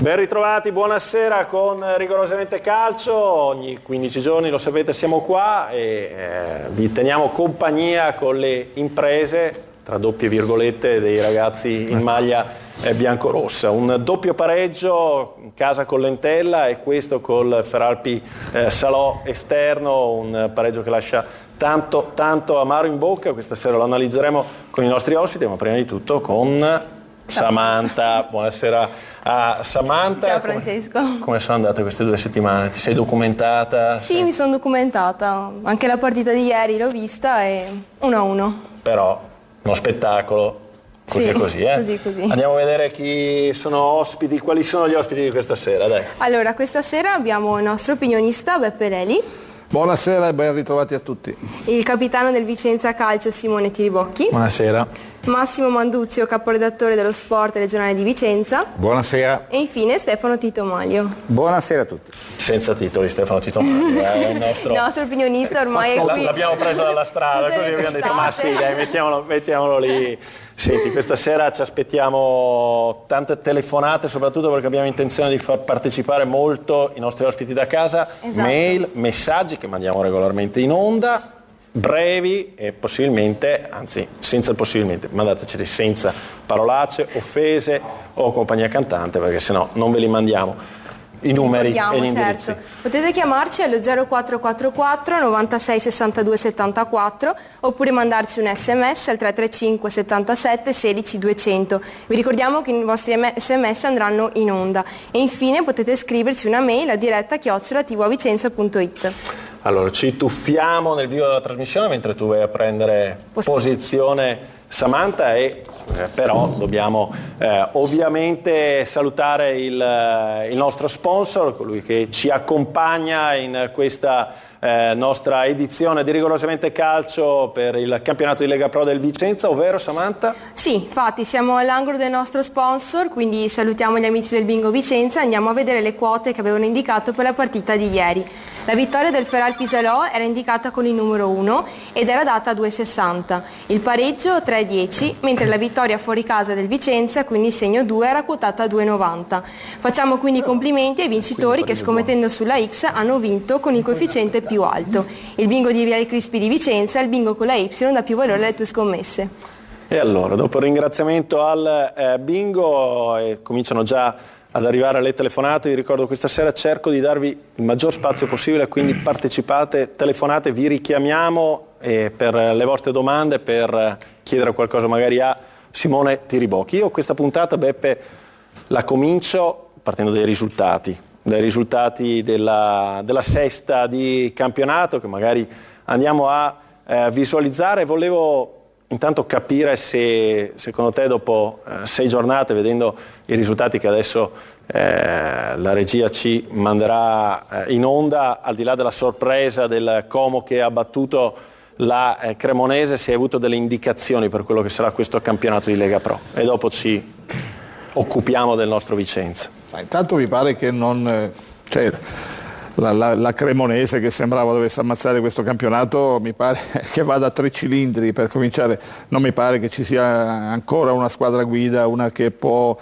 Ben ritrovati, buonasera con Rigorosamente Calcio. Ogni 15 giorni, lo sapete, siamo qua e vi teniamo compagnia con le imprese, tra doppie virgolette, dei ragazzi in maglia biancorossa. Un doppio pareggio in casa con l'Entella e questo col Feralpi Salò esterno, un pareggio che lascia tanto amaro in bocca. Questa sera lo analizzeremo con i nostri ospiti, ma prima di tutto con Samantha. Buonasera a Samantha. Ciao Francesco. Come sono andate queste 2 settimane? Ti sei documentata? Sì, mi sono documentata, anche la partita di ieri l'ho vista e 1-1. Però uno spettacolo, così sì, è così, così. Andiamo a vedere chi sono ospiti, quali sono gli ospiti di questa sera, dai. Allora, questa sera abbiamo il nostro opinionista Beppe Leli. Buonasera e ben ritrovati a tutti. Il capitano del Vicenza Calcio Simone Tiribocchi. Buonasera. Massimo Manduzio, caporedattore dello Sport regionale di Vicenza. Buonasera. E infine Stefano Tito Maglio. Buonasera a tutti. Senza titoli, Stefano Tito Maglio, è il nostro opinionista ormai è qui. L'abbiamo preso dalla strada, Tutte così le abbiamo detto, ma sì, dai, mettiamolo lì. Senti, questa sera ci aspettiamo tante telefonate, soprattutto perché abbiamo intenzione di far partecipare molto i nostri ospiti da casa, esatto. Mail, messaggi che mandiamo regolarmente in onda, brevi e possibilmente, anzi senza il possibilmente, mandateceli senza parolacce, offese o compagnia cantante, perché sennò non ve li mandiamo. I numeri e gli indirizzi. Certo. Potete chiamarci allo 0444 96 62 74 oppure mandarci un sms al 335 77 16 200. Vi ricordiamo che i vostri sms andranno in onda e infine potete scriverci una mail a diretta@tvavicenza.it. Allora, ci tuffiamo nel vivo della trasmissione mentre tu vai a prendere posizione, Samantha, e però dobbiamo ovviamente salutare il nostro sponsor, colui che ci accompagna in questa nostra edizione di Rigorosamente Calcio per il campionato di Lega Pro del Vicenza, ovvero Samantha? Sì, infatti siamo all'angolo del nostro sponsor, quindi salutiamo gli amici del Bingo Vicenza e andiamo a vedere le quote che avevano indicato per la partita di ieri. La vittoria del Feralpi Salò era indicata con il numero 1 ed era data a 2,60, il pareggio 3,10, mentre la vittoria fuori casa del Vicenza, quindi segno 2, era quotata a 2,90. Facciamo quindi complimenti ai vincitori che, scommettendo sulla X, hanno vinto con il coefficiente più alto. Il bingo di Viale Crispi di Vicenza è il bingo con la Y dà più valore alle tue scommesse. E allora, dopo il ringraziamento al bingo, cominciano già ad arrivare le telefonate. Vi ricordo, questa sera cerco di darvi il maggior spazio possibile, quindi partecipate, telefonate, vi richiamiamo per le vostre domande, per chiedere qualcosa magari a Simone Tiribocchi. Io questa puntata, Beppe, la comincio partendo dai risultati della sesta di campionato, che magari andiamo a visualizzare. Volevo intanto capire se secondo te, dopo 6 giornate, vedendo i risultati che adesso la regia ci manderà in onda, al di là della sorpresa del Como che ha battuto la Cremonese, se hai avuto delle indicazioni per quello che sarà questo campionato di Lega Pro, e dopo ci occupiamo del nostro Vicenza. Intanto mi pare che non... La Cremonese, che sembrava dovesse ammazzare questo campionato, mi pare che vada a 3 cilindri per cominciare. Non mi pare che ci sia ancora una squadra guida, una che può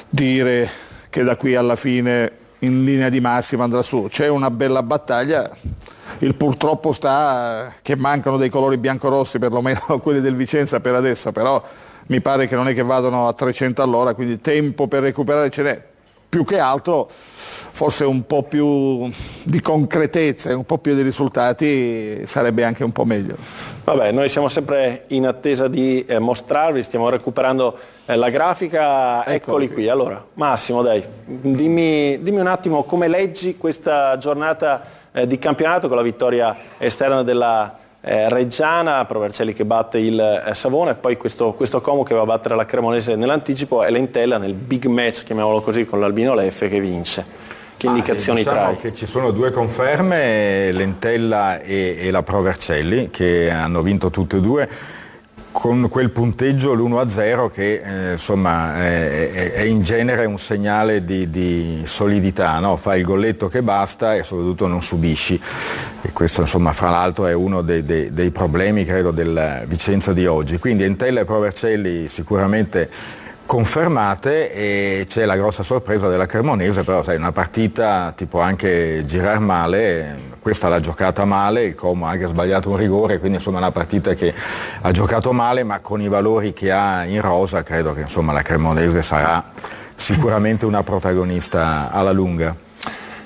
dire che da qui alla fine in linea di massima andrà su. C'è una bella battaglia, il purtroppo sta che mancano dei colori biancorossi, perlomeno quelli del Vicenza per adesso, però mi pare che non è che vadano a 300 all'ora, quindi tempo per recuperare ce n'è. Più che altro forse un po' più di concretezza e un po' più di risultati sarebbe anche un po' meglio. Vabbè, noi siamo sempre in attesa di mostrarvi, stiamo recuperando la grafica, eccoli qui. Allora, Massimo, dai, dimmi un attimo come leggi questa giornata di campionato con la vittoria esterna della Reggiana, Provercelli che batte il Savona, e poi questo Como che va a battere la Cremonese nell'anticipo, e l'Entella nel big match, chiamiamolo così, con l'Albino Leffe che vince. Che indicazioni trai? Che ci sono 2 conferme, l'Entella e la Provercelli, che hanno vinto tutte e 2. con quel punteggio l'1-0 che insomma è in genere un segnale di solidità, no? Fai il golletto che basta e soprattutto non subisci, e questo insomma fra l'altro è uno dei problemi credo del Vicenza di oggi. Quindi Entella e Provercelli sicuramente confermate, e c'è la grossa sorpresa della Cremonese, però sai, una partita ti può anche girare male, questa l'ha giocata male, il Como ha anche sbagliato un rigore, quindi insomma è una partita che ha giocato male, ma con i valori che ha in rosa credo che insomma la Cremonese sarà sicuramente una protagonista alla lunga.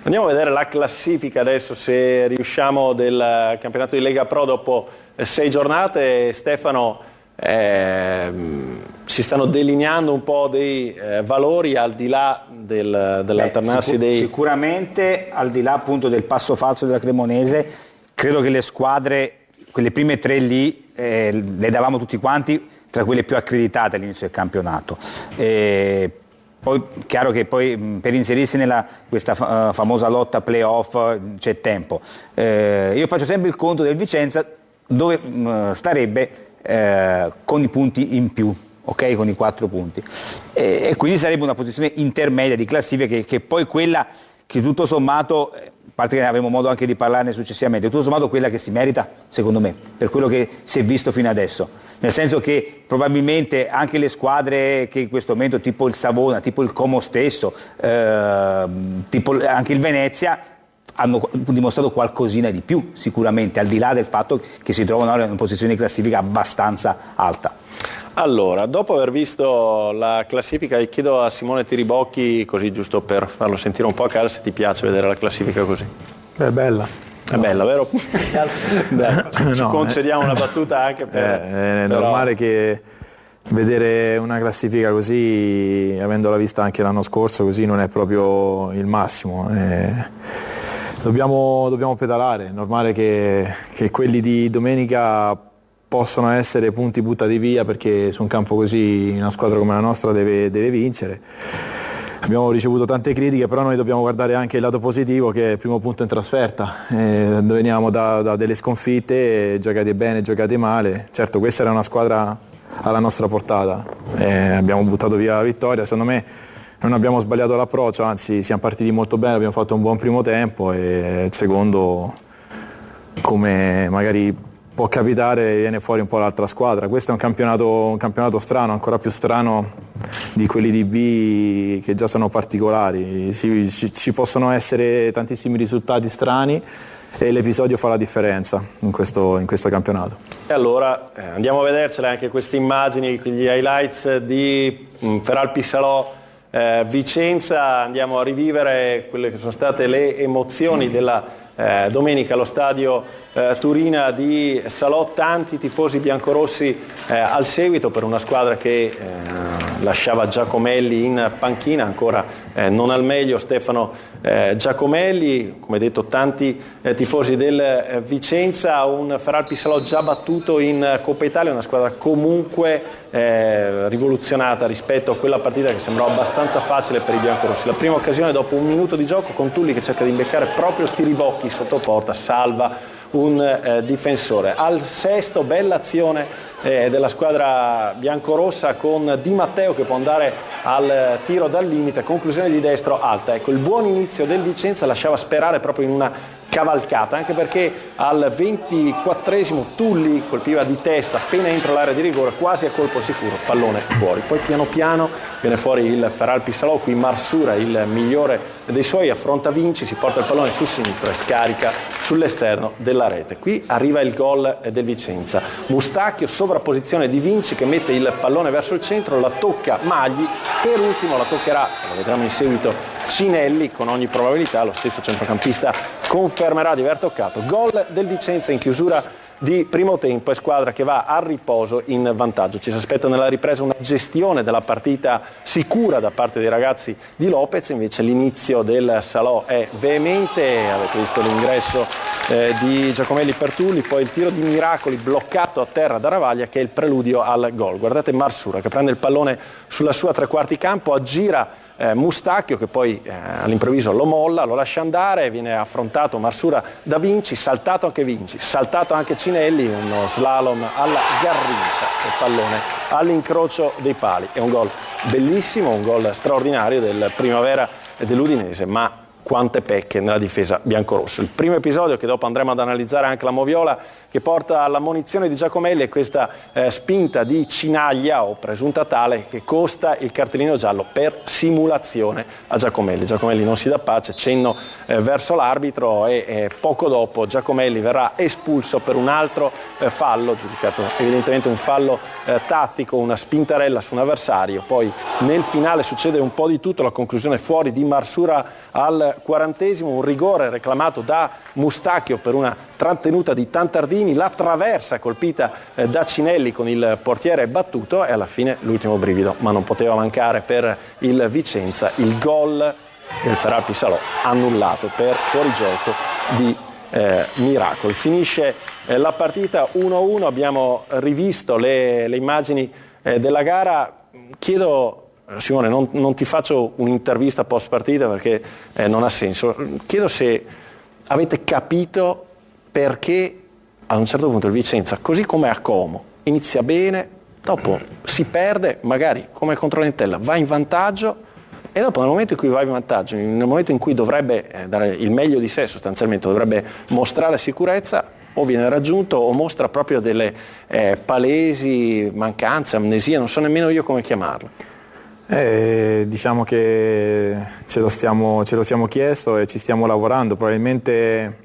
Andiamo a vedere la classifica adesso, se riusciamo, del campionato di Lega Pro dopo 6 giornate. Stefano, si stanno delineando un po' dei valori al di là dell'alternarsi dei... Sicuramente al di là appunto del passo falso della Cremonese, credo che le squadre, quelle prime 3 lì, le davamo tutti quanti tra quelle più accreditate all'inizio del campionato. Poi chiaro che poi per inserirsi nella questa famosa lotta playoff c'è tempo. Io faccio sempre il conto del Vicenza dove starebbe con i punti in più, ok? Con i 4 punti. E quindi sarebbe una posizione intermedia di classifica che poi quella che tutto sommato, a parte che avremo modo anche di parlarne successivamente, tutto sommato quella che si merita, secondo me, per quello che si è visto fino adesso. Nel senso che probabilmente anche le squadre che in questo momento, tipo il Savona, tipo il Como stesso, tipo anche il Venezia, hanno dimostrato qualcosina di più, sicuramente, al di là del fatto che si trovano ora in una posizione di classifica abbastanza alta. Allora, dopo aver visto la classifica, chiedo a Simone Tiribocchi, così giusto per farlo sentire un po' a casa, se ti piace vedere la classifica così. È bella. È bella, vero? Ci concediamo una battuta anche per... È normale che vedere una classifica così, avendola vista anche l'anno scorso, così non è proprio il massimo. Dobbiamo pedalare, è normale che quelli di domenica possono essere punti buttati via, perché su un campo così una squadra come la nostra deve vincere. Abbiamo ricevuto tante critiche, però noi dobbiamo guardare anche il lato positivo, che è il primo punto in trasferta. Veniamo da delle sconfitte, giocate bene, giocate male. Certo, questa era una squadra alla nostra portata. Abbiamo buttato via la vittoria. Secondo me non abbiamo sbagliato l'approccio, anzi siamo partiti molto bene, abbiamo fatto un buon primo tempo e il secondo, come magari può capitare, viene fuori un po' l'altra squadra. Questo è un campionato strano, ancora più strano di quelli di B, che già sono particolari. Ci possono essere tantissimi risultati strani e l'episodio fa la differenza in questo campionato. E allora andiamo a vedercele anche queste immagini, gli highlights di Feralpi Salò Vicenza. Andiamo a rivivere quelle che sono state le emozioni della domenica allo stadio Turina di Salò. Tanti tifosi biancorossi al seguito per una squadra che lasciava Giacomelli in panchina, ancora non al meglio Stefano Giacomelli. Come detto, tanti tifosi del Vicenza, un Feralpi Salò già battuto in Coppa Italia, una squadra comunque rivoluzionata rispetto a quella partita che sembrava abbastanza facile per i biancorossi. La prima occasione dopo un minuto di gioco, con Tulli che cerca di imbeccare proprio Tiribocchi sotto porta, salva un difensore. Al sesto, bella azione della squadra biancorossa con Di Matteo che può andare al tiro dal limite, conclusione di destro alta. Ecco, il buon inizio del Vicenza lasciava sperare proprio in una cavalcata, anche perché al 24esimo Tulli colpiva di testa appena entro l'area di rigore, quasi a colpo sicuro, pallone fuori. Poi piano piano viene fuori il Feralpi Salò, qui Marsura, il migliore dei suoi, affronta Vinci, si porta il pallone sul sinistro e scarica sull'esterno della rete. Qui arriva il gol del Vicenza. Mustacchio, sovrapposizione di Vinci che mette il pallone verso il centro, la tocca Magli, per ultimo la toccherà, lo vedremo in seguito, Cinelli. Con ogni probabilità lo stesso centrocampista confermerà di aver toccato. Gol del Vicenza in chiusura di primo tempo e squadra che va al riposo in vantaggio. Ci si aspetta nella ripresa una gestione della partita sicura da parte dei ragazzi di Lopez, invece l'inizio del Salò è veemente. Avete visto l'ingresso di Giacomelli per Tulli, poi il tiro di Miracoli bloccato a terra da Ravaglia che è il preludio al gol. Guardate Marsura che prende il pallone sulla sua tre quarti campo, aggira Mustacchio che poi all'improvviso lo molla, lo lascia andare, viene affrontato Marsura da Vinci, saltato anche Vinci, saltato anche Cinelli, uno slalom alla Garrincia, il pallone all'incrocio dei pali. È un gol bellissimo, un gol straordinario del Primavera e dell'Udinese, ma quante pecche nella difesa biancorossa. Il primo episodio, che dopo andremo ad analizzare anche la Moviola, che porta all'ammonizione di Giacomelli, è questa spinta di Cinaglia, o presunta tale, che costa il cartellino giallo per simulazione a Giacomelli. Giacomelli non si dà pace, cenno verso l'arbitro, e poco dopo Giacomelli verrà espulso per un altro fallo, giudicato evidentemente un fallo tattico, una spintarella su un avversario. Poi nel finale succede un po' di tutto, la conclusione fuori di Marsura al 40°, un rigore reclamato da Mustacchio per una trattenuta di Tantardini, la traversa colpita da Cinelli con il portiere battuto, e alla fine l'ultimo brivido, ma non poteva mancare per il Vicenza, il gol del Feral Pissalò annullato per fuorigioco di Miracol. Finisce la partita 1-1, abbiamo rivisto le immagini della gara. Chiedo, Simone, non ti faccio un'intervista post partita perché non ha senso, chiedo se avete capito perché a un certo punto il Vicenza, così come a Como, inizia bene, dopo si perde, magari come contro l'Entella va in vantaggio, e dopo nel momento in cui va in vantaggio, nel momento in cui dovrebbe dare il meglio di sé, sostanzialmente dovrebbe mostrare sicurezza, o viene raggiunto o mostra proprio delle palesi mancanze, amnesia, non so nemmeno io come chiamarlo. Diciamo che ce lo siamo chiesto e ci stiamo lavorando. Probabilmente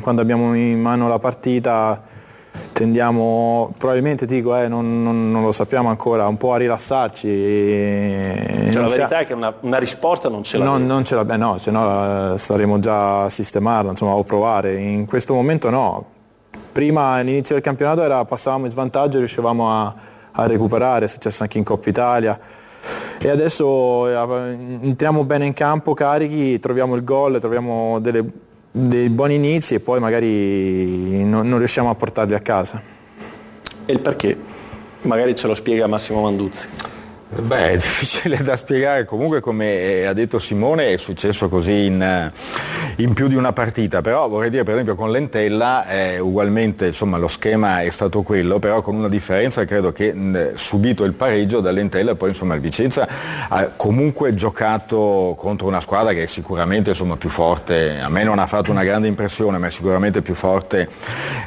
quando abbiamo in mano la partita tendiamo, probabilmente non lo sappiamo ancora, un po' a rilassarci. La verità è che una risposta non ce l'abbiamo. Non ce l'abbiamo, no, se no staremo già a sistemarla, insomma, o provare. In questo momento no. Prima all'inizio del campionato passavamo in svantaggio e riuscivamo a recuperare, è successo anche in Coppa Italia. E adesso entriamo bene in campo, carichi, troviamo il gol, troviamo dei buoni inizi e poi magari non riusciamo a portarli a casa. E il perché? Magari ce lo spiega Massimo Manduzzi. Beh, è difficile da spiegare, comunque come ha detto Simone è successo così in più di una partita, però vorrei dire per esempio con l'Entella ugualmente, insomma, lo schema è stato quello, però con una differenza, credo che subito il pareggio dall'Entella, poi insomma il Vicenza ha comunque giocato contro una squadra che è sicuramente, insomma, più forte, a me non ha fatto una grande impressione, ma è sicuramente più forte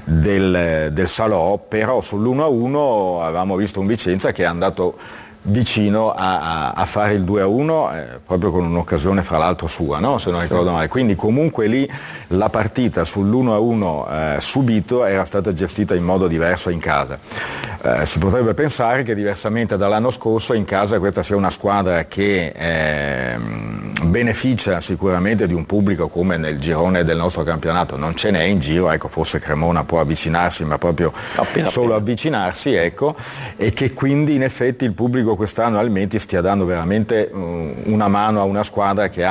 del Salò, però sull'1-1 avevamo visto un Vicenza che è andato vicino a fare il 2-1 proprio con un'occasione fra l'altro sua, no? Se non ricordo male, quindi comunque lì la partita sul'1-1 subito era stata gestita in modo diverso in casa. Si potrebbe pensare che diversamente dall'anno scorso in casa questa sia una squadra che beneficia sicuramente di un pubblico come nel girone del nostro campionato non ce n'è in giro, ecco, forse Cremona può avvicinarsi, ma proprio solo avvicinarsi, ecco, e che quindi in effetti il pubblico quest'anno al Meti stia dando veramente una mano a una squadra che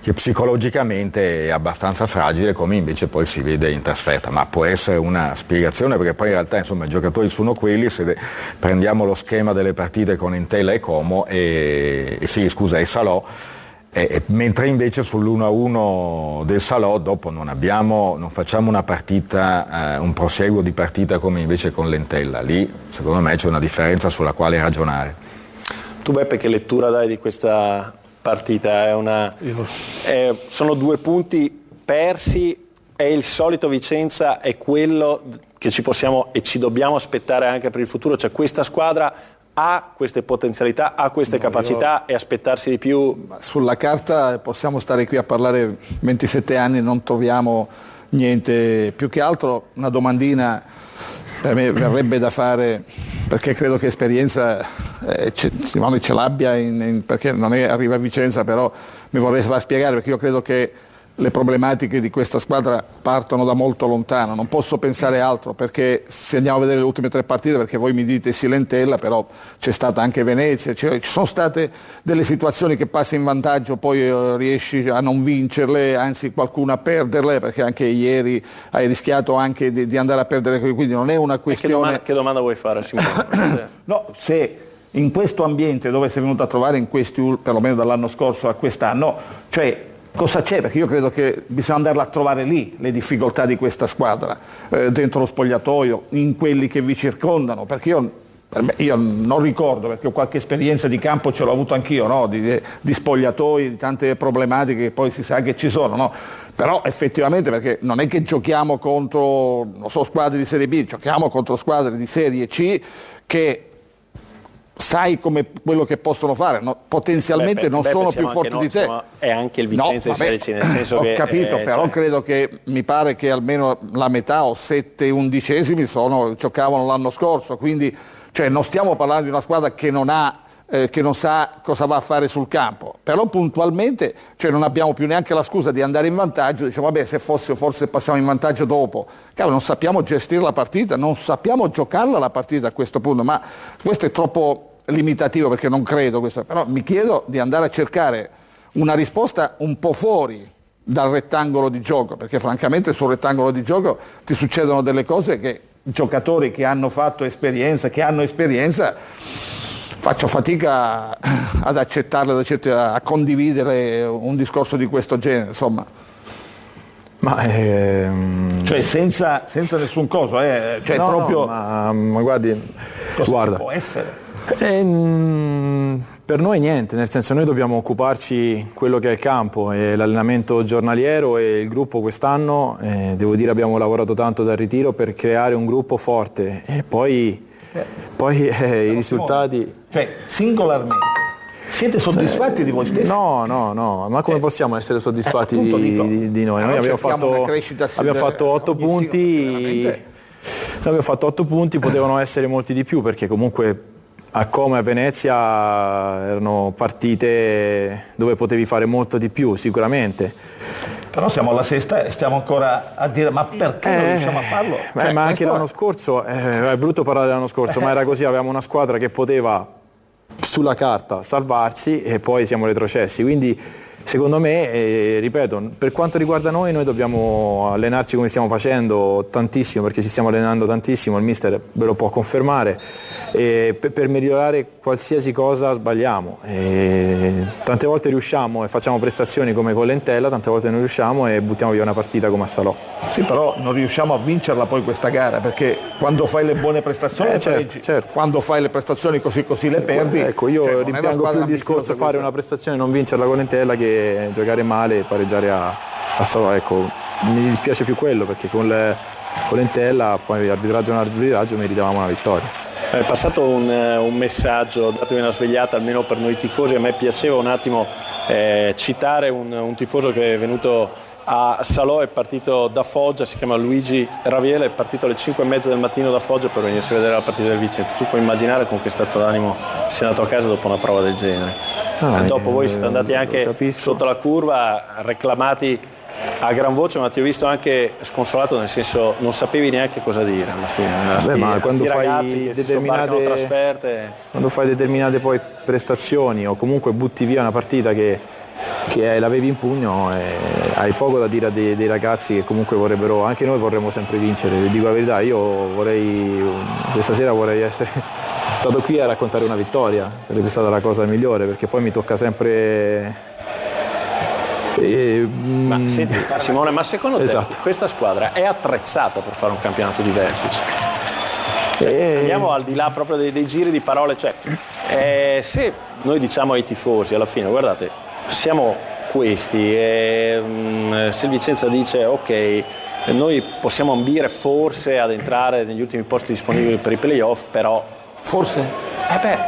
che psicologicamente è abbastanza fragile, come invece poi si vede in trasferta, ma può essere una spiegazione, perché poi in realtà insomma i giocatori sono quelli, se prendiamo lo schema delle partite con Entella e Como e Salò, mentre invece sull'1-1 del Salò dopo non facciamo una partita, un proseguo di partita come invece con l'Entella. Lì secondo me c'è una differenza sulla quale ragionare. Tu Beppe, che lettura dai di questa partita? Sono 2 punti persi, è il solito Vicenza, è quello che ci possiamo e ci dobbiamo aspettare anche per il futuro, cioè questa squadra ha queste potenzialità, ha queste capacità e aspettarsi di più? Sulla carta possiamo stare qui a parlare 27 anni, non troviamo niente, più che altro una domandina per me verrebbe da fare, perché credo che esperienza Simone ce l'abbia, perché non arriva a Vicenza, però mi vorrei far spiegare, perché io credo che le problematiche di questa squadra partono da molto lontano, non posso pensare altro, perché se andiamo a vedere le ultime 3 partite, perché voi mi dite Silentella, però c'è stata anche Venezia, ci sono state delle situazioni che passi in vantaggio, poi riesci a non vincerle, anzi qualcuno a perderle, perché anche ieri hai rischiato anche di andare a perdere, quindi non è una questione... Che domanda vuoi fare, Simone? No, se in questo ambiente dove sei venuto a trovare perlomeno dall'anno scorso a quest'anno, cioè cosa c'è? Perché io credo che bisogna andarla a trovare lì, le difficoltà di questa squadra, dentro lo spogliatoio, in quelli che vi circondano, perché io io non ricordo, perché ho qualche esperienza di campo, ce l'ho avuto anch'io, no? di spogliatoi, di tante problematiche che poi si sa che ci sono, no? Però effettivamente, perché non è che giochiamo contro, non so, squadre di Serie B, giochiamo contro squadre di Serie C che sai come quello che possono fare, no? Potenzialmente non sono più forti di te. È anche il Vicenza di Serie C, nel senso ho che... capito, però credo che, mi pare che almeno la metà o 7/11 giocavano l'anno scorso, quindi non stiamo parlando di una squadra che non sa cosa va a fare sul campo, però puntualmente non abbiamo più neanche la scusa di andare in vantaggio, diciamo vabbè, se fosse forse passiamo in vantaggio dopo. Cavolo, non sappiamo gestire la partita, non sappiamo giocarla la partita a questo punto, ma questo è troppo limitativo, perché non credo questo, però mi chiedo di andare a cercare una risposta un po' fuori dal rettangolo di gioco, perché francamente sul rettangolo di gioco ti succedono delle cose che giocatori che hanno fatto esperienza, faccio fatica ad accettarle, a condividere un discorso di questo genere, insomma. Ma senza nessun coso, proprio... ma guarda, può essere? Per noi niente, nel senso noi dobbiamo occuparci quello che è il campo e l'allenamento giornaliero, e il gruppo quest'anno, devo dire, abbiamo lavorato tanto dal ritiro per creare un gruppo forte, e poi i risultati... singolarmente siete soddisfatti di voi stessi? No, ma come possiamo essere soddisfatti di noi? Noi abbiamo fatto 8 punti, abbiamo fatto 8 punti, potevano essere molti di più, perché comunque a Como e a Venezia erano partite dove potevi fare molto di più, sicuramente. Però siamo alla sesta e stiamo ancora a dire ma perché non riusciamo a farlo? Ma anche l'anno scorso, è brutto parlare dell'anno scorso, ma era così, avevamo una squadra che poteva sulla carta salvarsi e poi siamo retrocessi, quindi secondo me, ripeto, per quanto riguarda noi dobbiamo allenarci come stiamo facendo tantissimo, perché ci stiamo allenando tantissimo, il mister ve lo può confermare, e per migliorare qualsiasi cosa sbagliamo, tante volte riusciamo e facciamo prestazioni come con Lentella, tante volte non riusciamo e buttiamo via una partita come a Salò. Sì, però non riusciamo a vincerla poi questa gara, perché quando fai le buone prestazioni certo. Quando fai le prestazioni così le perdi. Ecco, io rimpiango più il discorso fare una prestazione e non vincerla con Lentella che giocare male e pareggiare a Salò. Ecco, mi dispiace più quello, perché con Lentella poi arbitraggio meritavamo una vittoria. È passato un messaggio, datevi una svegliata almeno per noi tifosi. A me piaceva un attimo citare un tifoso che è venuto a Salò, è partito da Foggia, si chiama Luigi Raviela, è partito alle 5:30 del mattino da Foggia per venirsi a vedere la partita del Vicenza. Tu puoi immaginare con che stato d'animo sia andato a casa dopo una prova del genere. Dopo voi siete andati anche sotto la curva, reclamati a gran voce, ma ti ho visto anche sconsolato, nel senso non sapevi neanche cosa dire alla fine. Ma quando fai determinate poi prestazioni, o comunque butti via una partita che l'avevi in pugno, hai poco da dire a dei ragazzi che comunque vorrebbero, anche noi vorremmo sempre vincere. Vi dico la verità, io questa sera vorrei essere stato qui a raccontare una vittoria, sarebbe stata la cosa migliore, perché poi mi tocca sempre... Ma senti Simone, ma secondo te questa squadra è attrezzata per fare un campionato di vertice? Andiamo al di là proprio dei giri di parole, se noi diciamo ai tifosi alla fine guardate, siamo questi, se il Vicenza dice ok, noi possiamo ambire forse ad entrare negli ultimi posti disponibili per i playoff, però forse?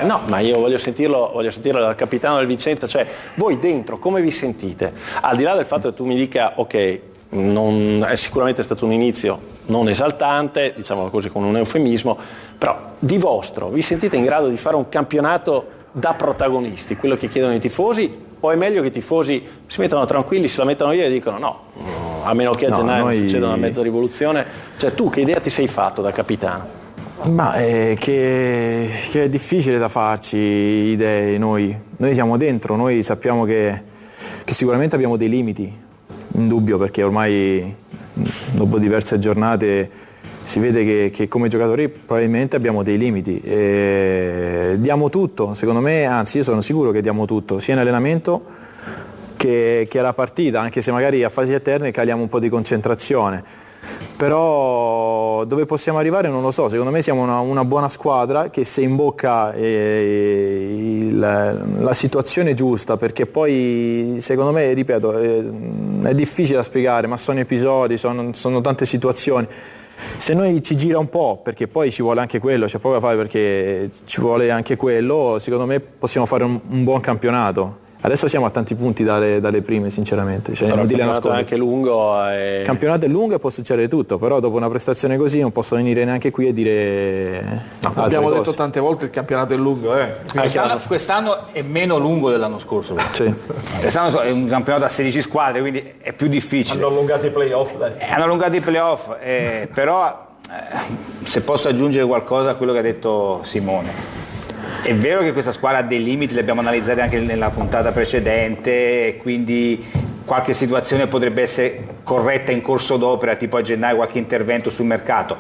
No, ma io voglio sentirlo dal capitano del Vicenza, voi dentro come vi sentite? Al di là del fatto che tu mi dica ok, non è sicuramente stato un inizio non esaltante, diciamolo così con un eufemismo, però di vostro vi sentite in grado di fare un campionato da protagonisti, quello che chiedono i tifosi, o è meglio che i tifosi si mettano tranquilli, se la mettono via e dicono no, a meno che a gennaio non succeda una mezza rivoluzione? Tu che idea ti sei fatto da capitano? Ma che è difficile da farci idee noi siamo dentro, noi sappiamo che sicuramente abbiamo dei limiti, indubbio, perché ormai dopo diverse giornate si vede che come giocatori probabilmente abbiamo dei limiti, diamo tutto, secondo me, anzi io sono sicuro che diamo tutto, sia in allenamento che alla partita, anche se magari a fasi alterne caliamo un po' di concentrazione. però dove possiamo arrivare non lo so, secondo me siamo una buona squadra che se imbocca la situazione giusta, perché poi secondo me, ripeto, è difficile da spiegare, ma sono episodi, sono tante situazioni. Se noi ci gira un po', perché poi ci vuole anche quello, c'è poco da fare perché ci vuole anche quello, secondo me possiamo fare un buon campionato. Adesso siamo a tanti punti dalle prime, sinceramente. Cioè, però il campionato è anche lungo. Il campionato è lungo e può succedere tutto, però dopo una prestazione così non posso venire neanche qui e dire... Abbiamo detto tante volte il campionato è lungo. Quest'anno è meno lungo dell'anno scorso. Sì. Quest'anno è un campionato a 16 squadre, quindi è più difficile. Hanno allungato i playoff. Hanno allungato i playoff, però se posso aggiungere qualcosa a quello che ha detto Simone. È vero che questa squadra ha dei limiti, li abbiamo analizzati anche nella puntata precedente, quindi qualche situazione potrebbe essere corretta in corso d'opera, tipo a gennaio qualche intervento sul mercato.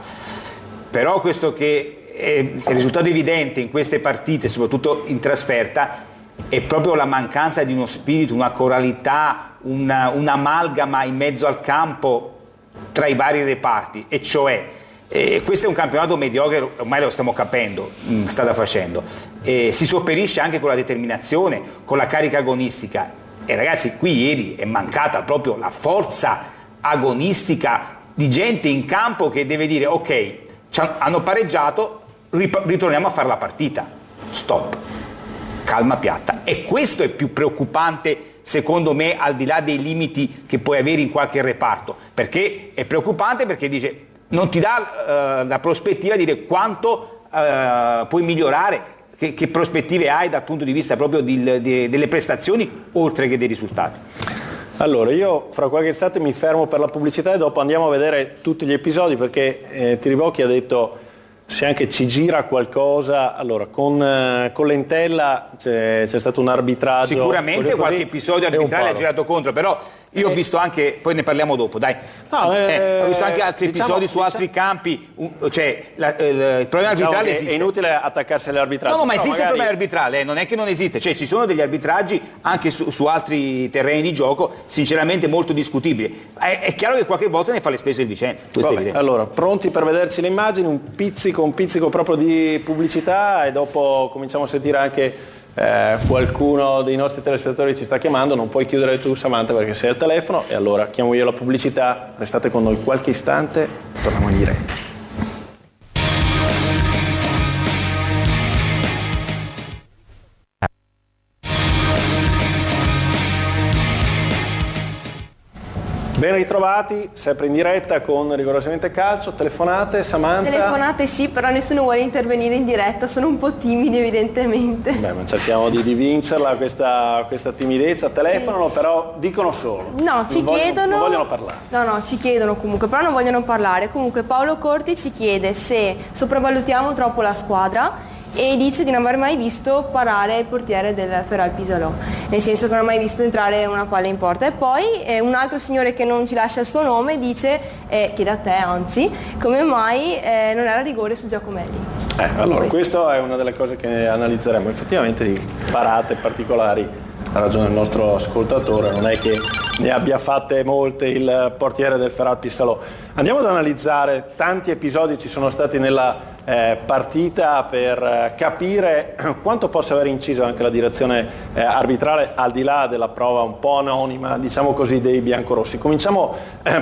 Però questo che è risultato evidente in queste partite, soprattutto in trasferta, è proprio la mancanza di uno spirito, una coralità, un'amalgama in mezzo al campo tra i vari reparti, e cioè questo è un campionato mediocre, ormai lo stiamo capendo, strada facendo, si sopperisce anche con la determinazione, con la carica agonistica, e ragazzi qui ieri è mancata proprio la forza agonistica di gente in campo che deve dire ok, hanno pareggiato, ritorniamo a fare la partita, stop, calma piatta. E questo è più preoccupante secondo me, al di là dei limiti che puoi avere in qualche reparto, perché è preoccupante, perché dice non ti dà la prospettiva di dire quanto puoi migliorare, che prospettive hai dal punto di vista proprio delle prestazioni oltre che dei risultati. Allora, io fra qualche istante mi fermo per la pubblicità e dopo andiamo a vedere tutti gli episodi, perché Tiribocchi ha detto se anche ci gira qualcosa. Allora, con Lentella c'è stato un arbitraggio. Sicuramente qualche episodio arbitrale ha girato contro, però io ho visto anche, poi ne parliamo dopo, dai. Ho visto anche altri episodi su altri campi, cioè il problema arbitrale esiste. È inutile attaccarsi all'arbitraggio. No, ma esiste il problema arbitrale, non è che non esiste, cioè ci sono degli arbitraggi anche su altri terreni di gioco sinceramente molto discutibili. È chiaro che qualche volta ne fa le spese il Vicenza. Allora, pronti per vederci le immagini, un pizzico proprio di pubblicità, e dopo cominciamo a sentire anche qualcuno dei nostri telespettatori ci sta chiamando. Non puoi chiudere tu, Samantha, perché sei al telefono, e allora chiamo io la pubblicità. Restate con noi qualche istante, torniamo in diretta. Ben ritrovati, sempre in diretta con Rigorosamente Calcio. Telefonate, Samantha? Telefonate sì, però nessuno vuole intervenire in diretta, sono un po' timidi evidentemente. Beh, ma cerchiamo di vincerla questa timidezza. Telefonano, sì. Però dicono solo. No, ci chiedono. Non vogliono parlare. No, ci chiedono comunque, però non vogliono parlare. Comunque Paolo Corti ci chiede se sopravvalutiamo troppo la squadra, e dice di non aver mai visto parare il portiere del Feral Pisolò, nel senso che non ha mai visto entrare una palla in porta. E poi un altro signore che non ci lascia il suo nome dice, chiede a te anzi, come mai non era rigore su Giacomelli. Allora, questa è una delle cose che analizzeremo, effettivamente di parate particolari. Ha ragione il nostro ascoltatore, non è che ne abbia fatte molte il portiere del Feral Pisolò. Andiamo ad analizzare, tanti episodi ci sono stati nella partita per capire quanto possa aver inciso anche la direzione arbitrale, al di là della prova un po' anonima, diciamo così, dei biancorossi. Cominciamo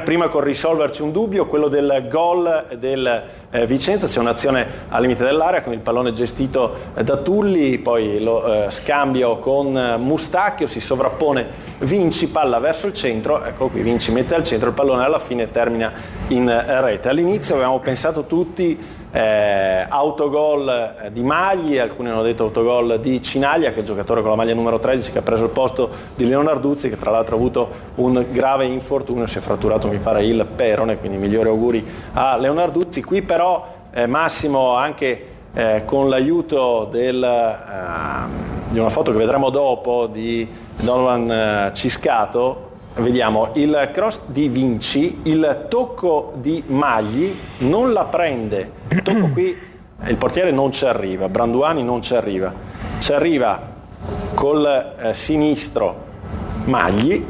prima con risolverci un dubbio, quello del gol del Vicenza. C'è un'azione al limite dell'area con il pallone gestito da Tulli, poi lo scambio con Mustacchio, si sovrappone Vinci, palla verso il centro, ecco qui Vinci mette al centro il pallone, alla fine termina in rete. All'inizio avevamo pensato tutti autogol di Magli, alcuni hanno detto autogol di Cinaglia, che è il giocatore con la maglia numero 13 che ha preso il posto di Leonarduzzi, che tra l'altro ha avuto un grave infortunio, si è fratturato mi pare il perone, quindi migliori auguri a Leonarduzzi. Qui però Massimo, anche con l'aiuto di una foto che vedremo dopo di Donovan Ciscato, vediamo il cross di Vinci, il tocco di Magli, non la prende, il tocco qui il portiere non ci arriva, Branduani non ci arriva col sinistro Magli,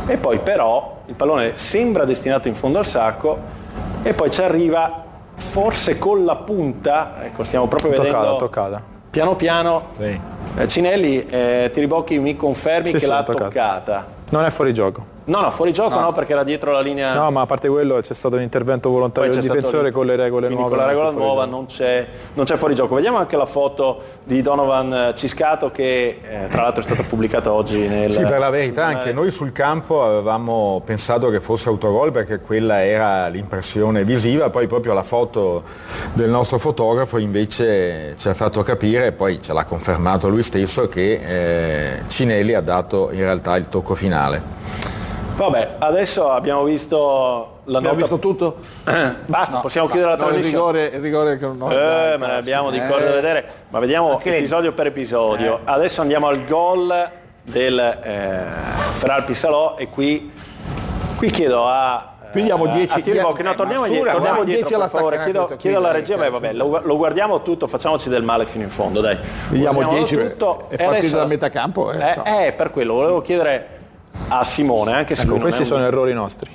e poi però il pallone sembra destinato in fondo al sacco, e poi ci arriva forse con la punta, ecco, stiamo proprio vedendo toccata. piano piano. Sì. Cinelli, Tiribocchi mi confermi Sì, che sì, l'ha toccata. toccata? Non è fuori gioco. No, fuori gioco no, perché era dietro la linea. No, ma a parte quello c'è stato un intervento volontario Poi del c'è stato difensore lì. con le regole Quindi nuove. con la regola non è fuori nuova gioco. non c'è fuori gioco. Vediamo anche la foto di Donovan Ciscato che tra l'altro è stata pubblicata oggi nel... Sì, per la verità anche noi sul campo avevamo pensato che fosse autogol perché quella era l'impressione visiva, poi proprio la foto del nostro fotografo invece ci ha fatto capire, poi ce l'ha confermato lui stesso, che Cinelli ha dato in realtà il tocco finale. Vabbè, adesso abbiamo visto la Abbiamo nota... visto tutto? Basta, possiamo chiudere la trasmissione. Il rigore che non... Ma ne abbiamo di cose da vedere, ma vediamo episodio per episodio. Adesso andiamo al gol del Feral Pissalò e qui chiedo a Quindi diamo 10 Tiribocchi, no, torniamo dietro per favore, chiedo alla regia, vabbè, lo guardiamo tutto, facciamoci del male fino in fondo, dai. Diamo 10 tutto e partire da metà campo. per quello volevo chiedere a Simone, anche se Ecco, lui non questi è un- sono errori nostri.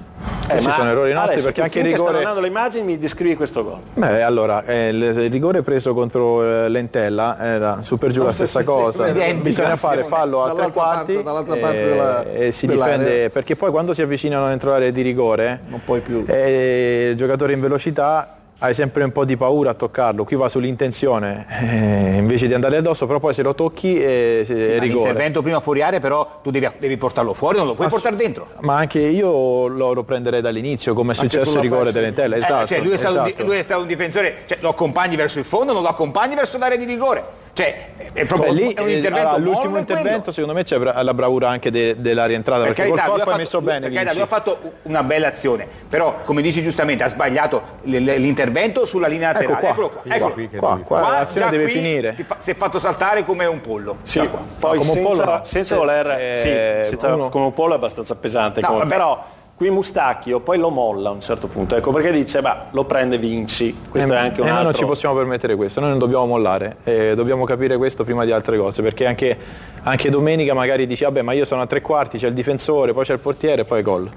Questi sono errori nostri Adesso, perché anche il finché stanno rigore... andando le immagini mi descrivi questo gol. Beh, allora, il rigore preso contro Lentella era su per giù la stessa cosa. Bisogna fare fallo a tre quarti dall'altra parte e si dell'area. difende, perché poi quando si avvicinano dentro l'area di rigore Non puoi più. il giocatore in velocità hai sempre un po' di paura a toccarlo, qui va sull'intenzione invece di andare addosso, però poi se lo tocchi è rigore. L'intervento prima fuori area, però tu devi portarlo fuori, non lo puoi portare dentro. Ma anche io lo prenderei dall'inizio, come è successo il rigore dell'Entella, esatto. Cioè, lui è esatto. stato un difensore, cioè, lo accompagni verso il fondo, non lo accompagni verso l'area di rigore. Cioè, è proprio Beh, lì, è un intervento all'ultimo mollo, intervento secondo me c'è la bravura anche della rientrata, per perché col carità, corpo lui hai messo bene per carità, Vinci. lui ha fatto una bella azione, però come dici giustamente ha sbagliato l'intervento sulla linea Ecco laterale. qua, Eccolo qua, eccolo qui che qua devi Qua l'azione già deve qui finire. si è fatto saltare come un pollo. Sì, Da qua. poi come un pollo no. senza voler uno- come un pollo è abbastanza pesante, No, vabbè. però qui Mustacchio poi lo molla a un certo punto, ecco perché dice lo prende Vinci, questo è anche un Noi altro... non ci possiamo permettere questo, noi non dobbiamo mollare, dobbiamo capire questo prima di altre cose, perché anche domenica magari dici vabbè ma io sono a tre quarti, c'è il difensore, poi c'è il portiere e poi gol.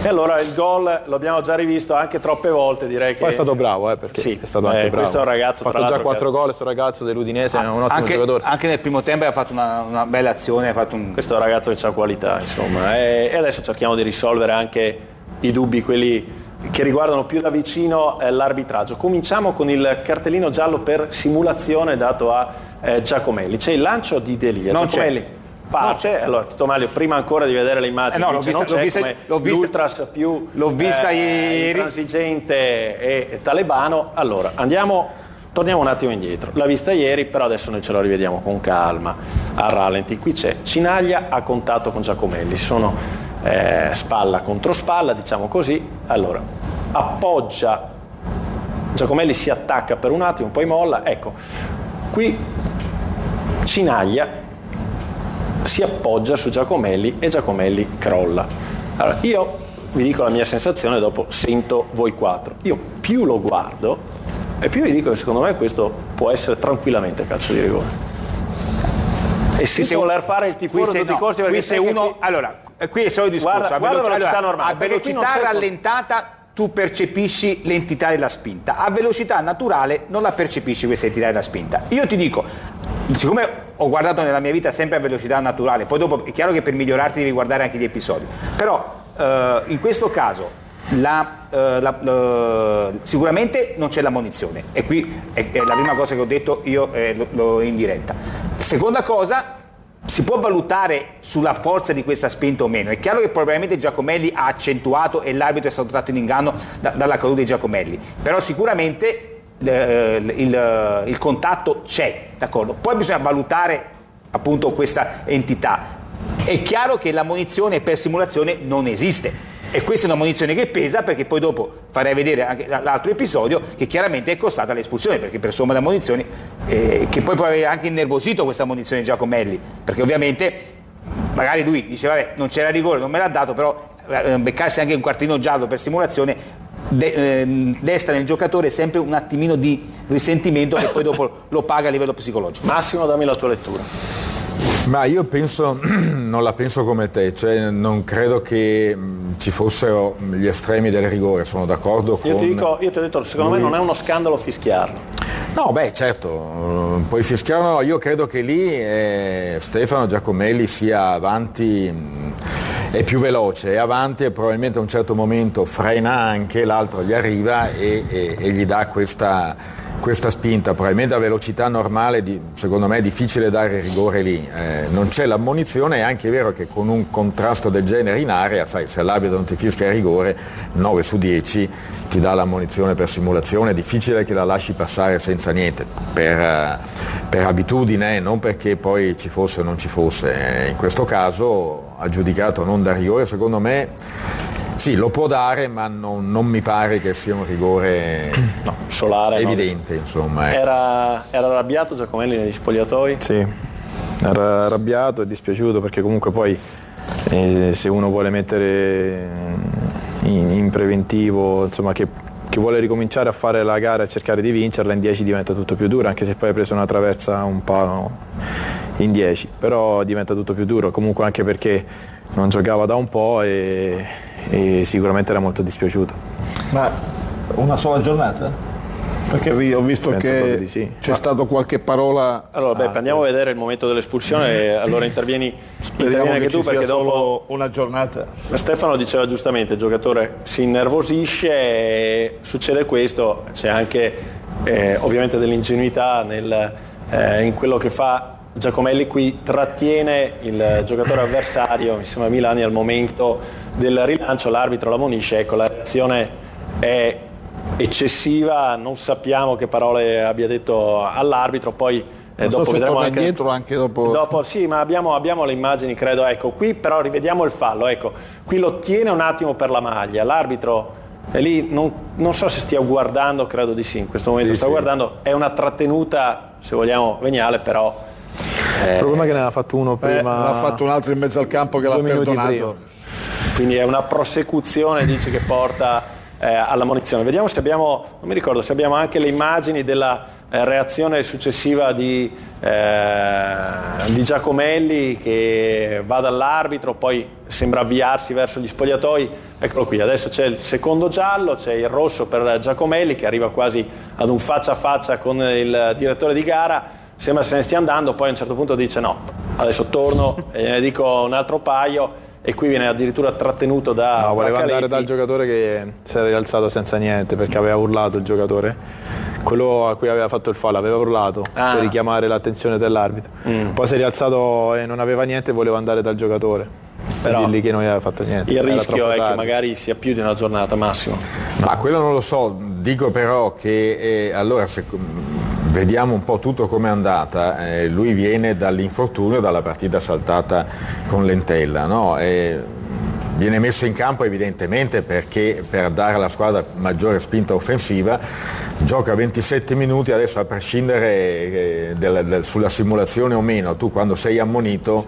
E allora il gol lo abbiamo già rivisto anche troppe volte, direi che... Poi è stato bravo, perché Sì, è stato anche bravo. questo è un ragazzo, ha tra fatto già l'altro, 4 gol, questo ragazzo dell'Udinese è un ottimo giocatore. Anche nel primo tempo ha fatto una bella azione, ha fatto un... Questo è un ragazzo che ha qualità, insomma, e adesso cerchiamo di risolvere anche i dubbi, quelli che riguardano più da vicino l'arbitraggio. Cominciamo con il cartellino giallo per simulazione dato a Giacomelli. C'è il lancio di Delia. Non c'è. Giacomelli parte, allora Tito Maglio prima ancora di vedere le immagini l'ho dice, non vista- c'è, l'ho vista- come l'ho vista- l'ultras più l'ho vista ieri. intransigente e talebano. Allora torniamo un attimo indietro, l'ha vista ieri, però adesso noi ce la rivediamo con calma a rallenti. Qui c'è Cinaglia a contatto con Giacomelli, sono spalla contro spalla, diciamo così. Allora appoggia Giacomelli, si attacca per un attimo, poi molla, ecco qui Cinaglia si appoggia su Giacomelli e Giacomelli crolla. Allora io vi dico la mia sensazione, dopo sento voi quattro, io più lo guardo e più vi dico che secondo me questo può essere tranquillamente calcio di rigore, e senza voler fare il tifoso di tutti i costi, perché qui se sai che uno allora qui è il solito discorso, Guarda la velocità normale, a perché qui non velocità c'è- rallentata tu percepisci l'entità della spinta, a velocità naturale non la percepisci questa entità della spinta. Io ti dico, siccome ho guardato nella mia vita sempre a velocità naturale, poi dopo è chiaro che per migliorarti devi guardare anche gli episodi, però in questo caso sicuramente non c'è l'ammonizione, e qui è la prima cosa che ho detto io in diretta. Seconda cosa, si può valutare sulla forza di questa spinta o meno. È chiaro che probabilmente Giacomelli ha accentuato e l'arbitro è stato tratto in inganno dalla caduta di Giacomelli, però sicuramente il contatto c'è, d'accordo? Poi bisogna valutare appunto questa entità. È chiaro che l'ammonizione per simulazione non esiste, e questa è una munizione che pesa, perché poi dopo farei vedere anche l'altro episodio che chiaramente è costata l'espulsione, perché per somma di ammonizioni che poi può aver anche innervosito questa ammonizione di Giacomelli, perché ovviamente magari lui dice vabbè non c'era rigore, non me l'ha dato, però beccarsi anche un quartino giallo per simulazione desta nel giocatore sempre un attimino di risentimento che poi dopo lo paga a livello psicologico. Massimo, dammi la tua lettura. Ma io penso, non la penso come te, cioè non credo che ci fossero gli estremi del rigore, sono d'accordo con... Io ti ho detto, secondo me non è uno scandalo fischiarlo. No, beh, certo, poi fischiano, io credo che lì Stefano Giacomelli sia avanti, è più veloce, è avanti e probabilmente a un certo momento frena anche, l'altro gli arriva e gli dà questa spinta, probabilmente a velocità normale secondo me è difficile dare il rigore lì, non c'è l'ammonizione, è anche vero che con un contrasto del genere in area, sai, se l'arbitro non ti fischia il rigore 9 su 10 ti dà l'ammonizione per simulazione, è difficile che la lasci passare senza niente, per abitudine, non perché poi ci fosse o non ci fosse, in questo caso ha giudicato non da rigore, secondo me sì, lo può dare, ma non mi pare che sia un rigore solare, evidente. Insomma, Era arrabbiato Giacomelli negli spogliatoi? Sì, era arrabbiato e dispiaciuto perché comunque poi se uno vuole mettere in preventivo, insomma, che vuole ricominciare a fare la gara e cercare di vincerla, in 10 diventa tutto più duro, anche se poi hai preso una traversa un palo in 10, però diventa tutto più duro, comunque anche perché non giocava da un po' e sicuramente era molto dispiaciuto. Ma una sola giornata? Perché ho visto Penso che proprio di sì. c'è stato qualche parola. Allora, andiamo a vedere il momento dell'espulsione e allora intervieni anche tu, perché dopo una giornata. Stefano diceva giustamente, il giocatore si innervosisce e succede questo, c'è anche ovviamente dell'ingenuità in quello che fa Giacomelli, qui trattiene il giocatore avversario, mi sembra Milani, al momento del rilancio, l'arbitro l'ammonisce, ecco, la reazione è eccessiva, non sappiamo che parole abbia detto all'arbitro, poi dopo vedremo anche indietro anche dopo. Sì, ma abbiamo le immagini, credo, ecco, qui però rivediamo il fallo, ecco, qui lo tiene un attimo per la maglia, l'arbitro è lì, non so se stia guardando, credo di sì, in questo momento sta guardando, è una trattenuta, se vogliamo, veniale, però il problema è che ne aveva fatto uno prima, ne ha fatto un altro in mezzo al campo che l'ha perdonato. Quindi è una prosecuzione, dice, che porta alla munizione. Vediamo se abbiamo, non mi ricordo, se abbiamo anche le immagini della reazione successiva di Giacomelli, che va dall'arbitro, poi sembra avviarsi verso gli spogliatoi. Eccolo qui, adesso c'è il secondo giallo, c'è il rosso per Giacomelli che arriva quasi ad un faccia a faccia con il direttore di gara, sembra se ne stia andando, poi a un certo punto dice no, adesso torno e ne dico un altro paio, e qui viene addirittura trattenuto da voleva Caletti. andare dal giocatore che si era rialzato senza niente perché aveva urlato il giocatore, quello a cui aveva fatto il fallo aveva urlato per richiamare l'attenzione dell'arbitro, poi si è rialzato e non aveva niente e voleva andare dal giocatore, però dirgli che non aveva fatto niente. Il rischio è che magari sia più di una giornata massimo. Ma quello non lo so, dico però che allora se vediamo un po' tutto com'è andata, lui viene dall'infortunio, dalla partita saltata con Lentella, no? Viene messo in campo evidentemente perché per dare alla squadra maggiore spinta offensiva, gioca 27 minuti, adesso a prescindere sulla simulazione o meno, tu quando sei ammonito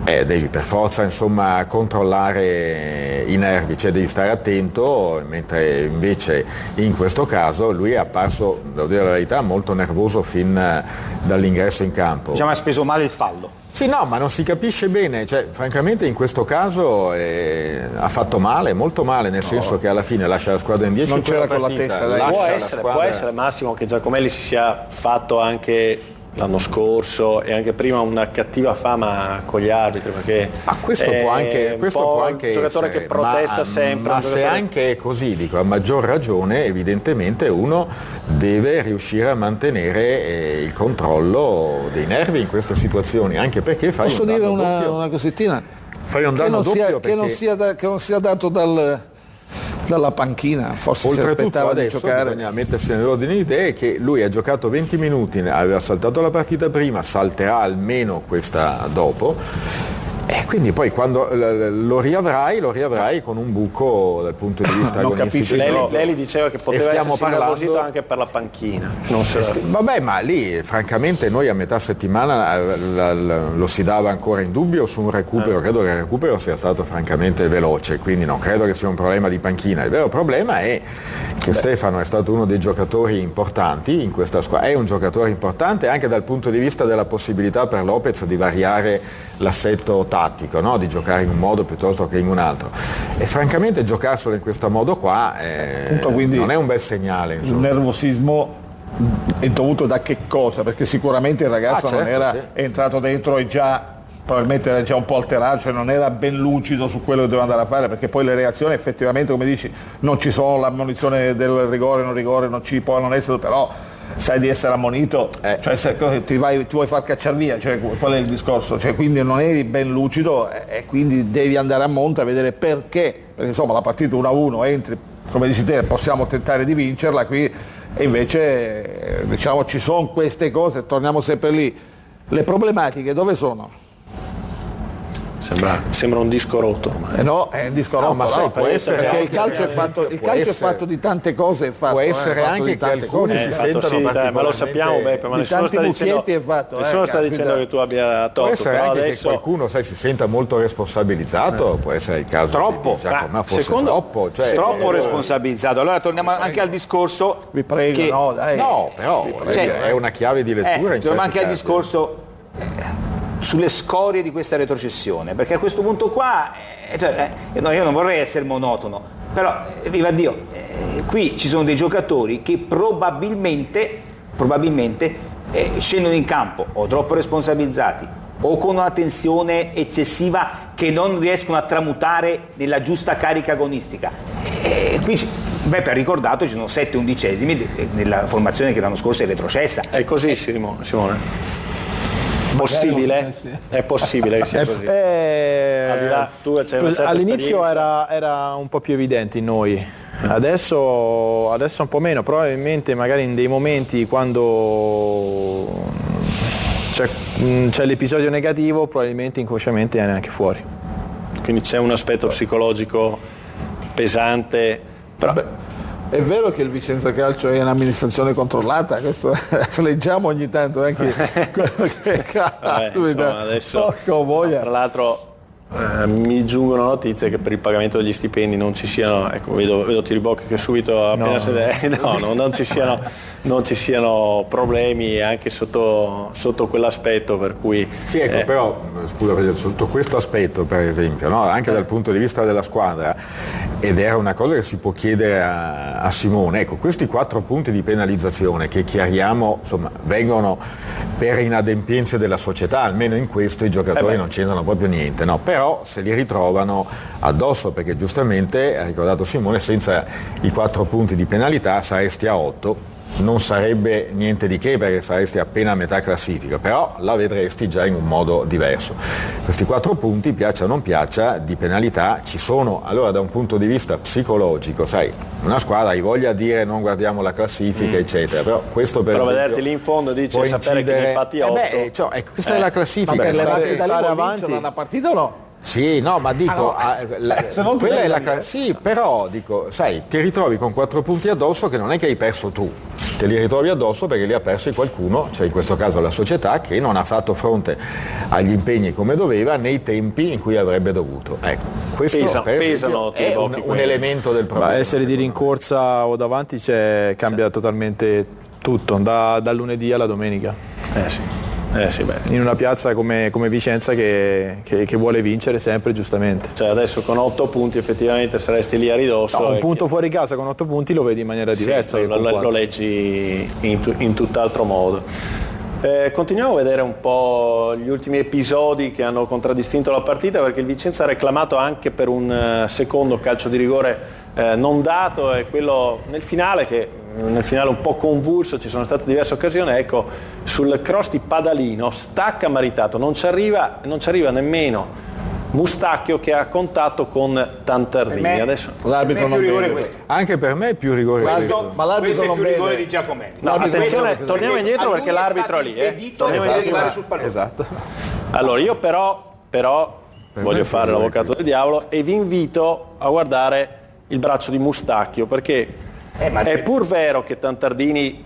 devi per forza insomma controllare i nervi, cioè devi stare attento, mentre invece in questo caso lui è apparso, devo dire la verità, molto nervoso fin dall'ingresso in campo. Diciamo ha speso male il fallo. Sì, no, ma non si capisce bene, cioè, francamente in questo caso ha fatto male, molto male, nel senso che alla fine lascia la squadra in 10. Non c'era con la testa, può essere Massimo che Giacomelli si sia fatto anche l'anno scorso e anche prima una cattiva fama con gli arbitri, perché questo può anche un giocatore essere, che protesta sempre, ma se anche è così, dico, a maggior ragione evidentemente uno deve riuscire a mantenere il controllo dei nervi in queste situazioni, anche perché fai posso un danno dire doppio. una cosettina, Fai un danno doppio che non sia dato dalla panchina, forse oltretutto adesso giocare. bisogna mettersi nell'ordine di idee che lui ha giocato 20 minuti, aveva saltato la partita prima, salterà almeno questa dopo, E quindi poi quando lo riavrai con un buco dal punto di vista agonistico. Lei diceva che poteva essere nervosito anche per la panchina. Vabbè, ma lì francamente noi a metà settimana lo si dava ancora in dubbio su un recupero. Credo che il recupero sia stato francamente veloce, quindi non credo che sia un problema di panchina. Il vero problema è che Stefano è stato uno dei giocatori importanti in questa squadra, è un giocatore importante anche dal punto di vista della possibilità per Lopez di variare l'assetto tattico, no? Di giocare in un modo piuttosto che in un altro, e francamente giocarselo in questo modo qua non è un bel segnale, insomma. Il nervosismo è dovuto da che cosa? Perché sicuramente il ragazzo non era entrato dentro e probabilmente era già un po' alterato, cioè non era ben lucido su quello che doveva andare a fare, perché poi le reazioni effettivamente, come dici, non ci sono, l'ammonizione del rigore, non ci può non essere, però sai di essere ammonito, cioè se ti vuoi far cacciare via, cioè, qual è il discorso? Cioè, quindi non eri ben lucido e quindi devi andare a monte a vedere perché insomma la partita 1-1 entri, come dici te, possiamo tentare di vincerla qui, e invece diciamo ci sono queste cose, torniamo sempre lì, le problematiche dove sono? Sembra un disco rotto. No, è un disco rotto, ma sai, può essere perché anche, il calcio è fatto di tante cose, può essere anche che alcuni si sentono ma lo sappiamo, Beppe, ma nessuno sta dicendo che tu abbia torto. Può essere anche adesso... che qualcuno si senta molto responsabilizzato, può essere il caso troppo, di Giacomo, forse troppo, troppo responsabilizzato. Allora torniamo anche al discorso, vi prego, che... no, però è una chiave di lettura, torniamo anche al discorso sulle scorie di questa retrocessione, perché a questo punto qua io non vorrei essere monotono, però viva Dio, qui ci sono dei giocatori che probabilmente scendono in campo o troppo responsabilizzati o con una tensione eccessiva che non riescono a tramutare nella giusta carica agonistica. Qui Beppe ha ricordato, ci sono 7 undicesimi nella formazione che l'anno scorso è retrocessa. È così, Simone? È possibile che sia così. All'inizio era un po' più evidente in noi, adesso un po' meno, probabilmente magari in dei momenti quando c'è l'episodio negativo, probabilmente inconsciamente è neanche fuori. Quindi c'è un aspetto psicologico pesante, però... È vero che il Vicenza Calcio è un'amministrazione controllata, questo leggiamo ogni tanto anche quello che capita. Adesso, tra l'altro mi giungono notizie che per il pagamento degli stipendi non ci siano, ecco, vedo Tiribocchi che subito appena non ci siano problemi anche sotto quell'aspetto, per cui sì, ecco, però scusa, sotto questo aspetto per esempio, no? Anche dal punto di vista della squadra, ed era una cosa che si può chiedere a Simone, ecco, questi 4 punti di penalizzazione che chiariamo, insomma, vengono per inadempienze della società, almeno in questo i giocatori non c'entrano proprio niente, no? Però se li ritrovano addosso, perché giustamente ha ricordato Simone, senza i 4 punti di penalità saresti a 8, non sarebbe niente di che perché saresti appena a metà classifica, però la vedresti già in un modo diverso. Questi 4 punti, piaccia o non piaccia, di penalità ci sono. Allora da un punto di vista psicologico, sai, una squadra hai voglia di dire non guardiamo la classifica eccetera, però questo per esempio, vederti lì in fondo dice sapere che ne fatti 8. Ecco, questa è la classifica. Stare avanti una partita o no? Sì, no, ma dico, quella è la sì, però dico, sai, ti ritrovi con 4 punti addosso che non è che hai perso tu, te li ritrovi addosso perché li ha persi qualcuno, cioè in questo caso la società, che non ha fatto fronte agli impegni come doveva nei tempi in cui avrebbe dovuto. Ecco, questo pesano è un elemento del problema. Ma essere di rincorsa o davanti cambia totalmente tutto, dal lunedì alla domenica. In una piazza come Vicenza che vuole vincere sempre, giustamente. Cioè adesso con 8 punti effettivamente saresti lì a ridosso. Un punto fuori casa con 8 punti lo vedi in maniera diversa. Sì, lo leggi in tutt'altro modo. Continuiamo a vedere un po' gli ultimi episodi che hanno contraddistinto la partita, perché il Vicenza ha reclamato anche per un secondo calcio di rigore non dato, e quello nel finale un po' convulso, ci sono state diverse occasioni, ecco, sul cross di Padalino stacca Maritato, non ci arriva nemmeno Mustacchio, che ha contatto con Tantardini. Adesso l'arbitro non vede. Anche per me è più rigore questo. Ma l'arbitro non vede. Rigore di Giacomelli. No, attenzione, torniamo indietro perché l'arbitro è lì. Torniamo indietro sul pallone. Esatto. Allora io però voglio fare l'avvocato del diavolo, e vi invito a guardare il braccio di Mustacchio, perché è pur vero che Tantardini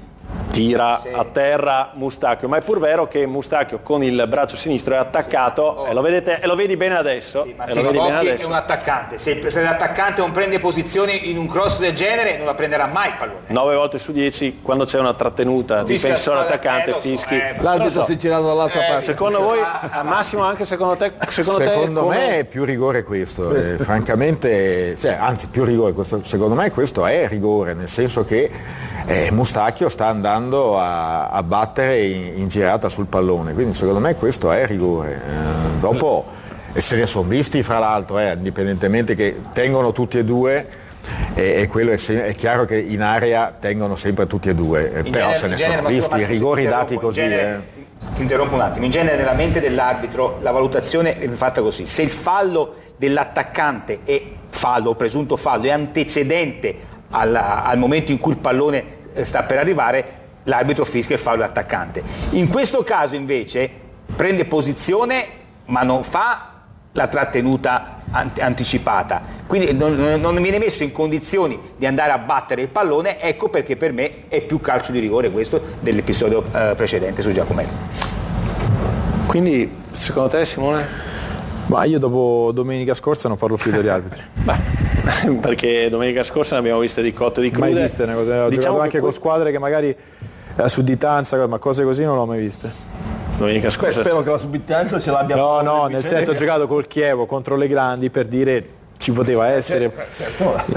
tira a terra Mustacchio, ma è pur vero che Mustacchio con il braccio sinistro è attaccato, e lo vedete, e lo vedi bene adesso. Sì, ma è un attaccante, se l'attaccante non prende posizione in un cross del genere non la prenderà mai il pallone. 9 volte su 10 quando c'è una trattenuta difensore-attaccante fischi. L'arbitro si è girato dall'altra parte. Secondo voi, Massimo, anche secondo te? Secondo me è più rigore questo, francamente, anzi più rigore questo, secondo me questo è rigore, nel senso che Mustacchio sta andando a battere in girata sul pallone, quindi secondo me questo è rigore. Dopo se ne sono visti fra l'altro, indipendentemente che tengono tutti e due, e quello è chiaro che in area tengono sempre tutti e due, però se ne sono visti i rigori dati così. Ti interrompo un attimo, in genere nella mente dell'arbitro la valutazione è fatta così: se il fallo dell'attaccante è fallo, o presunto fallo, è antecedente al momento in cui il pallone sta per arrivare, l'arbitro fischia il fallo dell'attaccante. In questo caso invece prende posizione ma non fa la trattenuta anticipata, quindi non viene messo in condizioni di andare a battere il pallone. Ecco perché per me è più calcio di rigore questo dell'episodio precedente su Giacomelli. Quindi secondo te, Simone? Ma io dopo domenica scorsa non parlo più degli arbitri. Perché domenica scorsa ne abbiamo viste di cotte e di crude. Mai viste, ho giocato anche con squadre che magari sudditanza, ma cose così non l'ho mai viste. Domenica scorsa. Spero che la sudditanza ce l'abbia. No, nel senso ho giocato col Chievo contro le grandi, per dire ci poteva essere.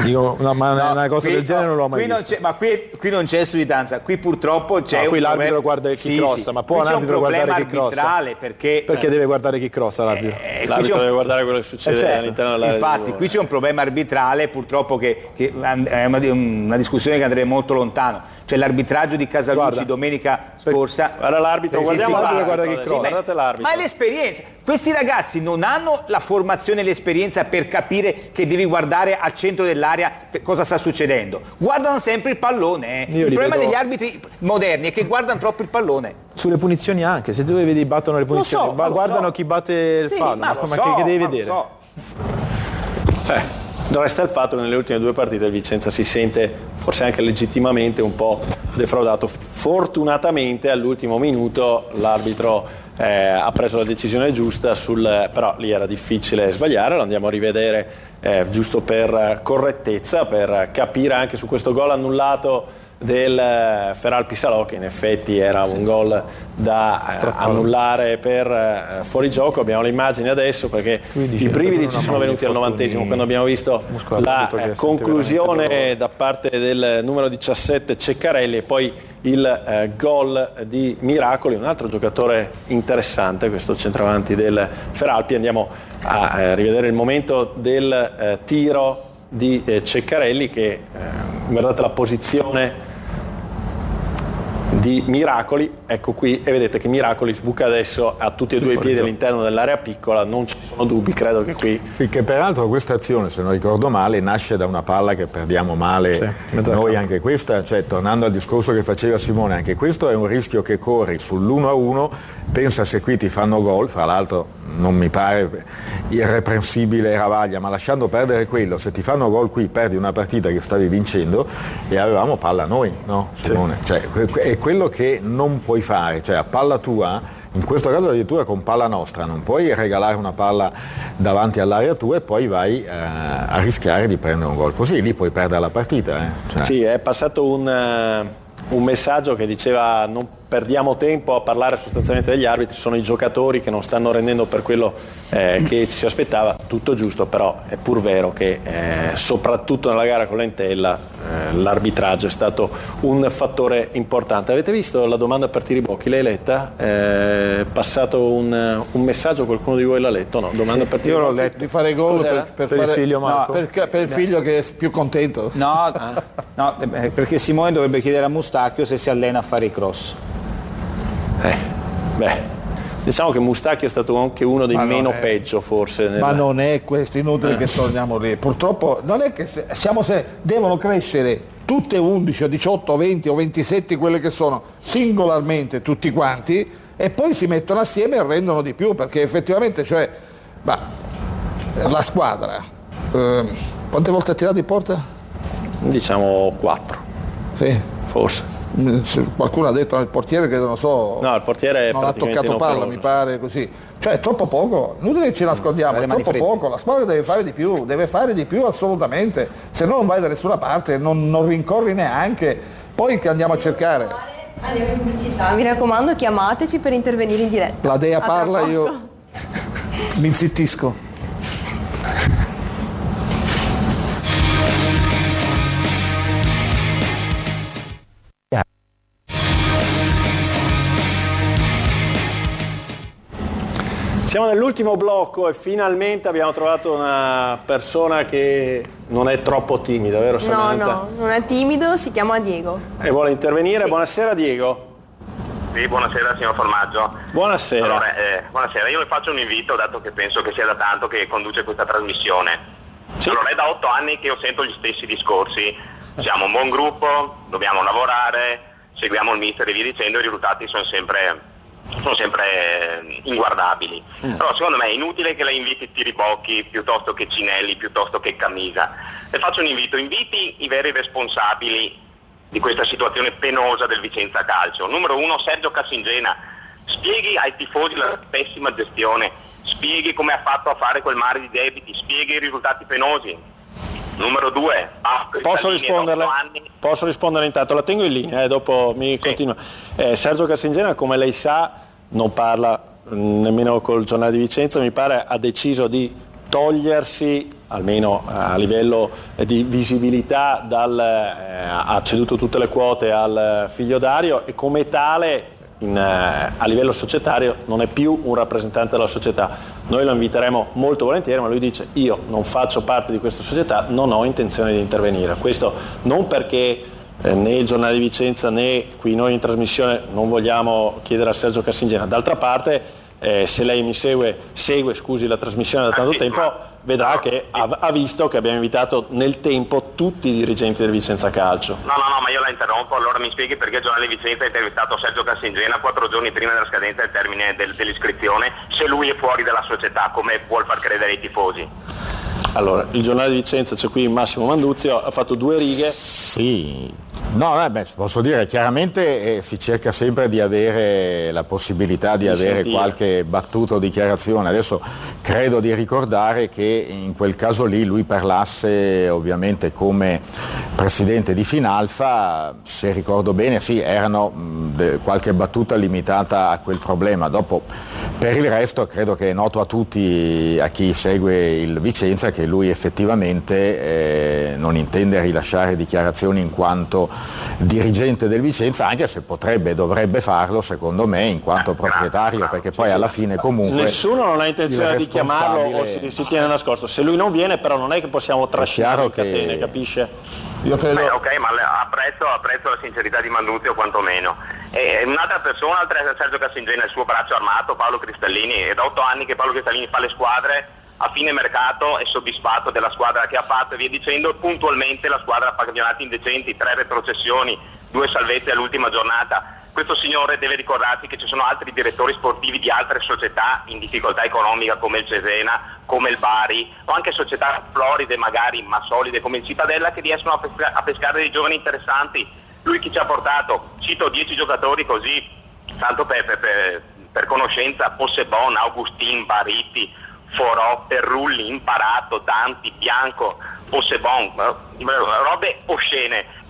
Dico, una cosa del genere non l'ho mai vista. Ma qui non c'è sudditanza, qui purtroppo c'è qui l'arbitro guarda chi crossa, ma può un arbitro guardare chi crossa? Perché deve guardare chi crossa l'arbitro? L'arbitro deve guardare quello che succede all'interno dell'area. Infatti qui c'è un problema arbitrale purtroppo che è una discussione che andrebbe molto lontano. C'è l'arbitraggio di Casalucci domenica scorsa. Guarda l'arbitro, guardiamo l'arbitro, guarda chi crossa. Guardate l'arbitro. Ma è l'esperienza. Questi ragazzi non hanno la formazione e l'esperienza per capire che devi guardare al centro dell'area cosa sta succedendo. Guardano sempre il pallone. Il problema degli arbitri moderni è che guardano troppo il pallone. Sulle punizioni anche, se tu vedi battono le punizioni, guardano chi batte il fallo, ma che devi vedere? Non resta il fatto che nelle ultime due partite il Vicenza si sente forse anche legittimamente un po' defraudato. Fortunatamente all'ultimo minuto l'arbitro ha preso la decisione giusta, però lì era difficile sbagliare, lo andiamo a rivedere giusto per correttezza, per capire anche su questo gol annullato del Feral Pisalò, che in effetti era un gol da annullare per fuorigioco. Abbiamo le immagini adesso perché i brividi ci sono venuti al 90esimo quando abbiamo visto la conclusione da parte del numero 17 Ceccarelli, e poi il gol di Miracoli, un altro giocatore interessante, questo centravanti del Feralpi. Andiamo a rivedere il momento del tiro di Ceccarelli, che guardate la posizione di Miracoli, ecco qui, e vedete che Miracoli sbuca adesso a tutti e due i piedi all'interno dell'area piccola, non ci sono dubbi, credo che qui... Sì, che peraltro questa azione, se non ricordo male, nasce da una palla che perdiamo male noi, anche questa, cioè tornando al discorso che faceva Simone, anche questo è un rischio che corri sull'1-1, pensa se qui ti fanno gol, fra l'altro non mi pare irreprensibile Ravaglia, ma lasciando perdere quello, se ti fanno gol qui perdi una partita che stavi vincendo e avevamo palla noi, no Simone? Cioè, è quello che non puoi fare, cioè a palla tua, in questo caso addirittura con palla nostra, non puoi regalare una palla davanti all'area tua e poi vai a rischiare di prendere un gol così, lì puoi perdere la partita. Cioè. Sì, è passato un messaggio che diceva non perdiamo tempo a parlare sostanzialmente degli arbitri, sono i giocatori che non stanno rendendo per quello che ci si aspettava, tutto giusto, però è pur vero che soprattutto nella gara con l'Entella l'arbitraggio è stato un fattore importante. Avete visto la domanda per Tiribocchi? L'hai letta? È passato un messaggio, qualcuno di voi l'ha letto? No, domanda per Tiribocchi. Io l'ho letto, di fare gol per il figlio Marco. Per il figlio che è più contento. No, perché Simone dovrebbe chiedere a Mustacchio se si allena a fare i cross. Diciamo che Mustacchio è stato anche uno dei meno peggio forse. Ma non è questo, inutile che torniamo lì. Purtroppo non è che devono crescere tutte 11 o 18 o 20 o 27 quelle che sono singolarmente tutti quanti, e poi si mettono assieme e rendono di più, perché effettivamente Ma la squadra, quante volte ha tirato in porta? Diciamo 4, Sì. forse. Qualcuno ha detto il portiere che non so, No, il portiere è non ha praticamente toccato palla, inoperoso, mi pare così. Cioè è troppo poco, inutile che ci nascondiamo, è troppo poco, la squadra deve fare di più assolutamente, se no non vai da nessuna parte, non rincorri neanche, poi che andiamo a cercare. Andiamo in pubblicità, mi raccomando chiamateci per intervenire in diretta. La Dea A tra parla, poco. io mi inzittisco. Siamo nell'ultimo blocco e finalmente abbiamo trovato una persona che non è troppo timida, vero Samantha? No, non è timido, si chiama Diego. E vuole intervenire? Sì. Buonasera Diego. Sì, buonasera signor Formaggio. Buonasera. Allora, buonasera, io le faccio un invito, dato che penso che sia da tanto che conduce questa trasmissione. Sì. Allora, è da 8 anni che io sento gli stessi discorsi. Siamo un buon gruppo, dobbiamo lavorare, seguiamo il mister e via dicendo, i risultati sono sempre inguardabili. Però secondo me è inutile che lei inviti Tiribocchi piuttosto che Cinelli, piuttosto che Camisa. Le faccio un invito, inviti i veri responsabili di questa situazione penosa del Vicenza Calcio. Numero 1, Sergio Cassingena, spieghi ai tifosi la pessima gestione, spieghi come ha fatto a fare quel mare di debiti, spieghi i risultati penosi. Numero 2, Posso risponderle? Posso rispondere intanto, la tengo in linea e dopo mi continua. Sergio Cassingena, come lei sa, non parla nemmeno col giornale di Vicenza, mi pare ha deciso di togliersi, almeno a livello di visibilità, ha ceduto tutte le quote al figlio Dario e come tale a livello societario non è più un rappresentante della società. Noi lo inviteremo molto volentieri, ma lui dice: io non faccio parte di questa società, non ho intenzione di intervenire. Questo non perché né il giornale di Vicenza né qui noi in trasmissione non vogliamo chiedere a Sergio Cassingena. D'altra parte se lei mi segue la trasmissione da tanto tempo, vedrà che ha visto che abbiamo invitato nel tempo tutti i dirigenti del Vicenza Calcio. No, ma io la interrompo, allora mi spieghi perché il giornale di Vicenza ha intervistato Sergio Cassingena 4 giorni prima della scadenza del termine dell'iscrizione, se lui è fuori dalla società, come vuol far credere ai tifosi? Allora, il giornale di Vicenza, c'è qui Massimo Manduzio, ha fatto 2 righe. Sì, posso dire chiaramente si cerca sempre di avere la possibilità di avere sentire qualche battuta o dichiarazione. Adesso credo di ricordare che in quel caso lì lui parlasse ovviamente come presidente di Finalfa, se ricordo bene sì, erano qualche battuta limitata a quel problema. Dopo per il resto credo che è noto a tutti, a chi segue il Vicenza, che lui effettivamente non intende rilasciare dichiarazioni in quanto dirigente del Vicenza, anche se potrebbe e dovrebbe farlo secondo me in quanto proprietario, perché poi alla fine comunque nessuno non ha intenzione di chiamarlo o si tiene nascosto. Se lui non viene però non è che possiamo trascinare in catene, capisce? Io credo... Ok, ma apprezzo la sincerità di Manduzio quantomeno. E un'altra persona, oltre a Sergio Cassingena, il suo braccio armato, Paolo Cristallini, è da 8 anni che Paolo Cristallini fa le squadre, a fine mercato è soddisfatto della squadra che ha fatto e via dicendo, puntualmente la squadra ha campionati indecenti, 3 retrocessioni, 2 salvezze all'ultima giornata. Questo signore deve ricordarsi che ci sono altri direttori sportivi di altre società in difficoltà economica come il Cesena, come il Bari, o anche società floride magari ma solide come il Cittadella, che riescono a pescare dei giovani interessanti. Lui chi ci ha portato? Cito 10 giocatori così, tanto per conoscenza: Possebon, Augustin, Bariti, Forò, Perrulli, Imparato, Danti, Bianco, Possebon, robe oscene.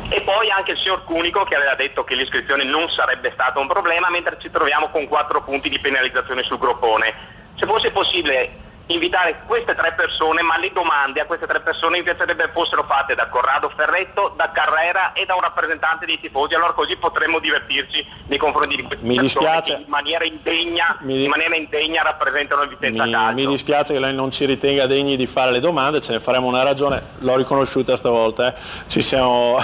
E poi anche il signor Cunico, che aveva detto che l'iscrizione non sarebbe stato un problema, mentre ci troviamo con 4 punti di penalizzazione sul groppone. Se fosse possibile invitare queste 3 persone, ma le domande a queste 3 persone mi piacerebbe fossero fatte da Corrado Ferretto, da Carrera e da un rappresentante dei tifosi, allora così potremmo divertirci nei confronti di queste persone che in maniera indegna rappresentano il Vicenza Calcio. Mi dispiace che lei non ci ritenga degni di fare le domande, ce ne faremo una ragione, l'ho riconosciuta stavolta, ci siamo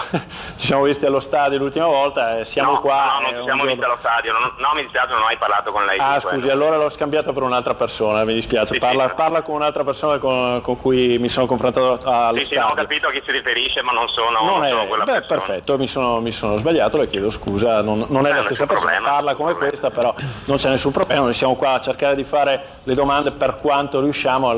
visti allo stadio l'ultima volta, siamo qua. No, non ci siamo visti allo stadio, no, mi dispiace, non ho mai parlato con lei. Scusi, allora l'ho scambiato per un'altra persona, mi dispiace, Sì, parla parla con un'altra persona con cui mi sono confrontato allo Sì, stadio. ho capito a chi si riferisce, ma non sono quella persona. Perfetto, mi sono sbagliato, le chiedo scusa, non è la stessa persona, parla come questa, però non c'è nessun problema, noi siamo qua a cercare di fare le domande per quanto riusciamo,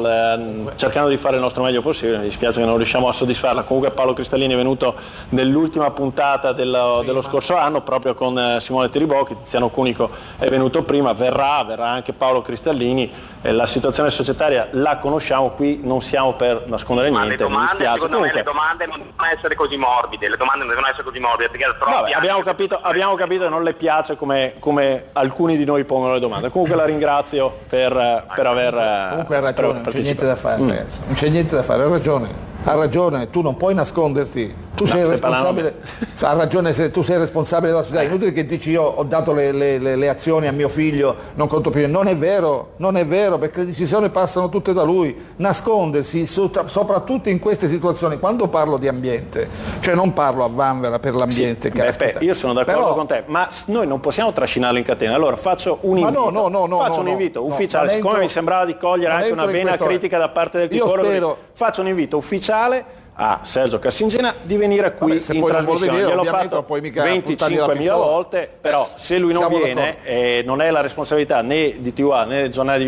cercando di fare il nostro meglio possibile. Mi dispiace che non riusciamo a soddisfarla. Comunque Paolo Cristallini è venuto nell'ultima puntata dello scorso anno, proprio con Simone Tiribocchi, Tiziano Cunico è venuto prima, verrà anche Paolo Cristallini. La situazione societaria la conosciamo, qui non siamo per nascondere niente. Le domande, mi dispiace. secondo me, le domande non devono essere così morbide, perché abbiamo capito che non le piace come alcuni di noi pongono le domande. Comunque la ringrazio per aver comunque ha ragione, non c'è niente da fare, ragazzi. Non c'è niente da fare, ha ragione, tu non puoi nasconderti, tu sei responsabile, ha ragione, se tu sei responsabile della società, inutile che dici io ho dato le azioni a mio figlio, non conto più, non è vero, perché le decisioni passano tutte da lui, nascondersi soprattutto in queste situazioni, quando parlo di ambiente, cioè non parlo a vanvera per l'ambiente, io sono d'accordo con te, ma noi non possiamo trascinarlo in catena, allora faccio un invito ufficiale, siccome mi sembrava di cogliere anche una vena critica da parte del tifo, faccio un invito ufficiale a Sergio Cassingena di venire qui in trasmissione. Gliel'ho fatto 25.000 volte, però se lui non viene non è la responsabilità né di TVA né del Giornale di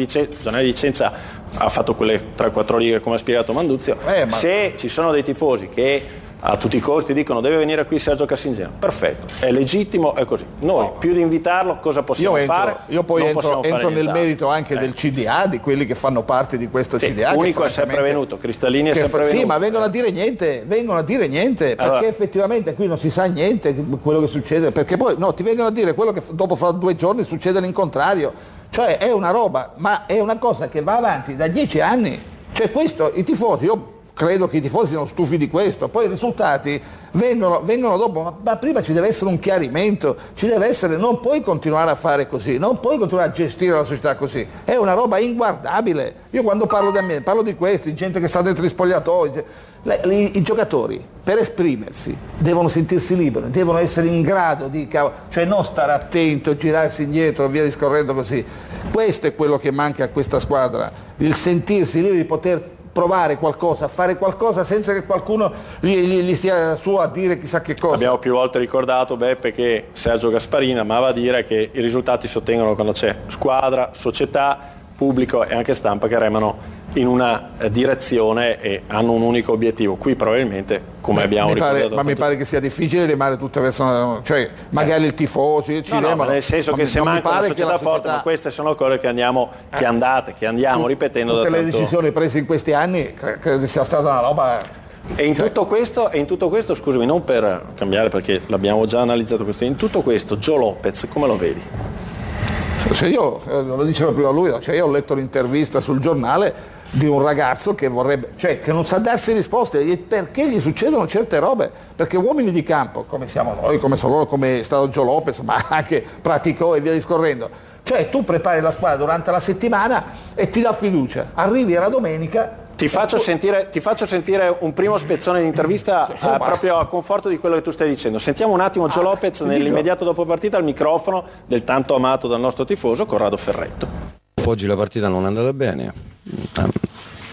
Vicenza, ha fatto quelle 3-4 righe come ha spiegato Manduzio. Se ci sono dei tifosi che a tutti i costi dicono deve venire qui Sergio Cassingena, perfetto, è legittimo, è così. Noi più di invitarlo cosa possiamo fare? Io poi entro nel merito anche del CDA, di quelli che fanno parte di questo CDA. Unico è sempre venuto, Cristallini è sempre venuto. Sì, ma vengono a dire niente, perché effettivamente qui non si sa niente di quello che succede, perché poi ti vengono a dire quello che dopo fra 2 giorni succede l'incontrario, cioè è una roba, ma è una cosa che va avanti da 10 anni, cioè questo, i tifosi, io credo che i tifosi siano stufi di questo, poi i risultati vengono dopo, ma prima ci deve essere un chiarimento, non puoi continuare a fare così, non puoi continuare a gestire la società così, è una roba inguardabile. Io quando parlo di me, parlo di questi, gente che sta dentro gli spogliatoi, i giocatori per esprimersi devono sentirsi liberi, devono essere in grado di, cioè non stare attento, girarsi indietro, via discorrendo così. Questo è quello che manca a questa squadra, il sentirsi liberi di poter provare qualcosa, fare qualcosa senza che qualcuno gli stia su a dire chissà che cosa. Abbiamo più volte ricordato, Beppe, che Sergio Gasparini amava a dire che i risultati si ottengono quando c'è squadra, società, pubblico e anche stampa che remano in una direzione e hanno un unico obiettivo. Qui probabilmente, come abbiamo ricordato... Ma mi pare che sia difficile remare tutte le cioè magari il tifoso ci remano, nel senso che se manca una società forte, ma queste sono cose che andiamo ripetendo tutte da le decisioni prese in questi anni, credo sia stata una roba. E in tutto questo, scusami, non per cambiare perché l'abbiamo già analizzato questo, in tutto questo Joe Lopez come lo vedi? Cioè io, lo diceva prima lui, cioè io ho letto l'intervista sul giornale di un ragazzo che vorrebbe, cioè che non sa darsi risposte perché gli succedono certe robe, perché uomini di campo come siamo noi, come sono loro, come è stato Joe Lopez, ma anche Praticò e via discorrendo, cioè tu prepari la squadra durante la settimana e ti dà fiducia, arrivi alla domenica. Ti faccio sentire un primo spezzone di intervista proprio a conforto di quello che tu stai dicendo. Sentiamo un attimo Joe Lopez nell'immediato dopo partita al microfono del tanto amato dal nostro tifoso Corrado Ferretto. Oggi la partita non è andata bene,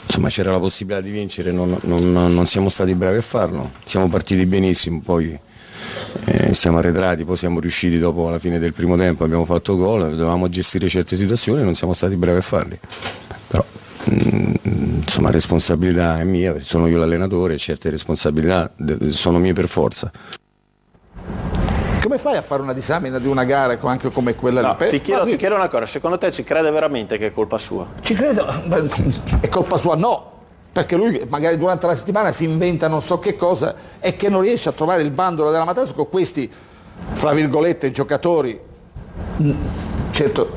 insomma c'era la possibilità di vincere, non siamo stati bravi a farlo, siamo partiti benissimo, poi siamo arretrati, poi siamo riusciti dopo la fine del primo tempo, abbiamo fatto gol, dovevamo gestire certe situazioni e non siamo stati bravi a farli. Però insomma responsabilità è mia, sono io l'allenatore, certe responsabilità sono mie per forza. Come fai a fare una disamina di una gara anche come quella lì? Ti chiedo una cosa, secondo te ci crede veramente che è colpa sua? Ci credo, è colpa sua no, perché lui magari durante la settimana si inventa non so che cosa e che non riesce a trovare il bandolo della matassa con questi, fra virgolette, giocatori, certo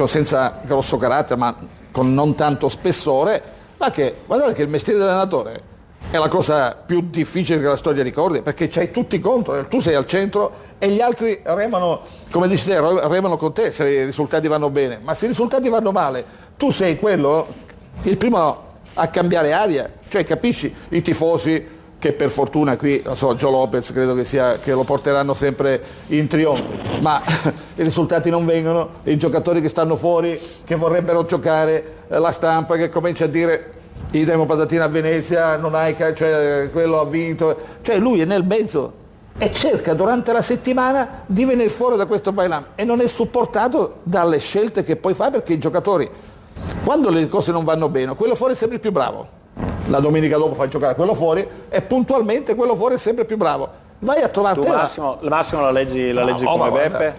senza grosso carattere ma con non tanto spessore, ma che guardate che il mestiere dell'allenatore è la cosa più difficile che la storia ricordi, perché c'hai tutti contro, tu sei al centro e gli altri remano, come dici te, remano con te se i risultati vanno bene, ma se i risultati vanno male tu sei quello, il primo a cambiare aria, cioè capisci, i tifosi che per fortuna qui, non so, Joe Lopez credo che lo porteranno sempre in trionfo, ma i risultati non vengono, i giocatori che stanno fuori, che vorrebbero giocare, la stampa che comincia a dire idem patatina a Venezia, non hai, cioè quello ha vinto, cioè lui è nel mezzo e cerca durante la settimana di venire fuori da questo bailam e non è supportato dalle scelte che poi fa, perché i giocatori, quando le cose non vanno bene, quello fuori è sempre il più bravo. La domenica dopo fai giocare quello fuori e puntualmente quello fuori è sempre più bravo. Vai a trovare tu Massimo la leggi come Beppe?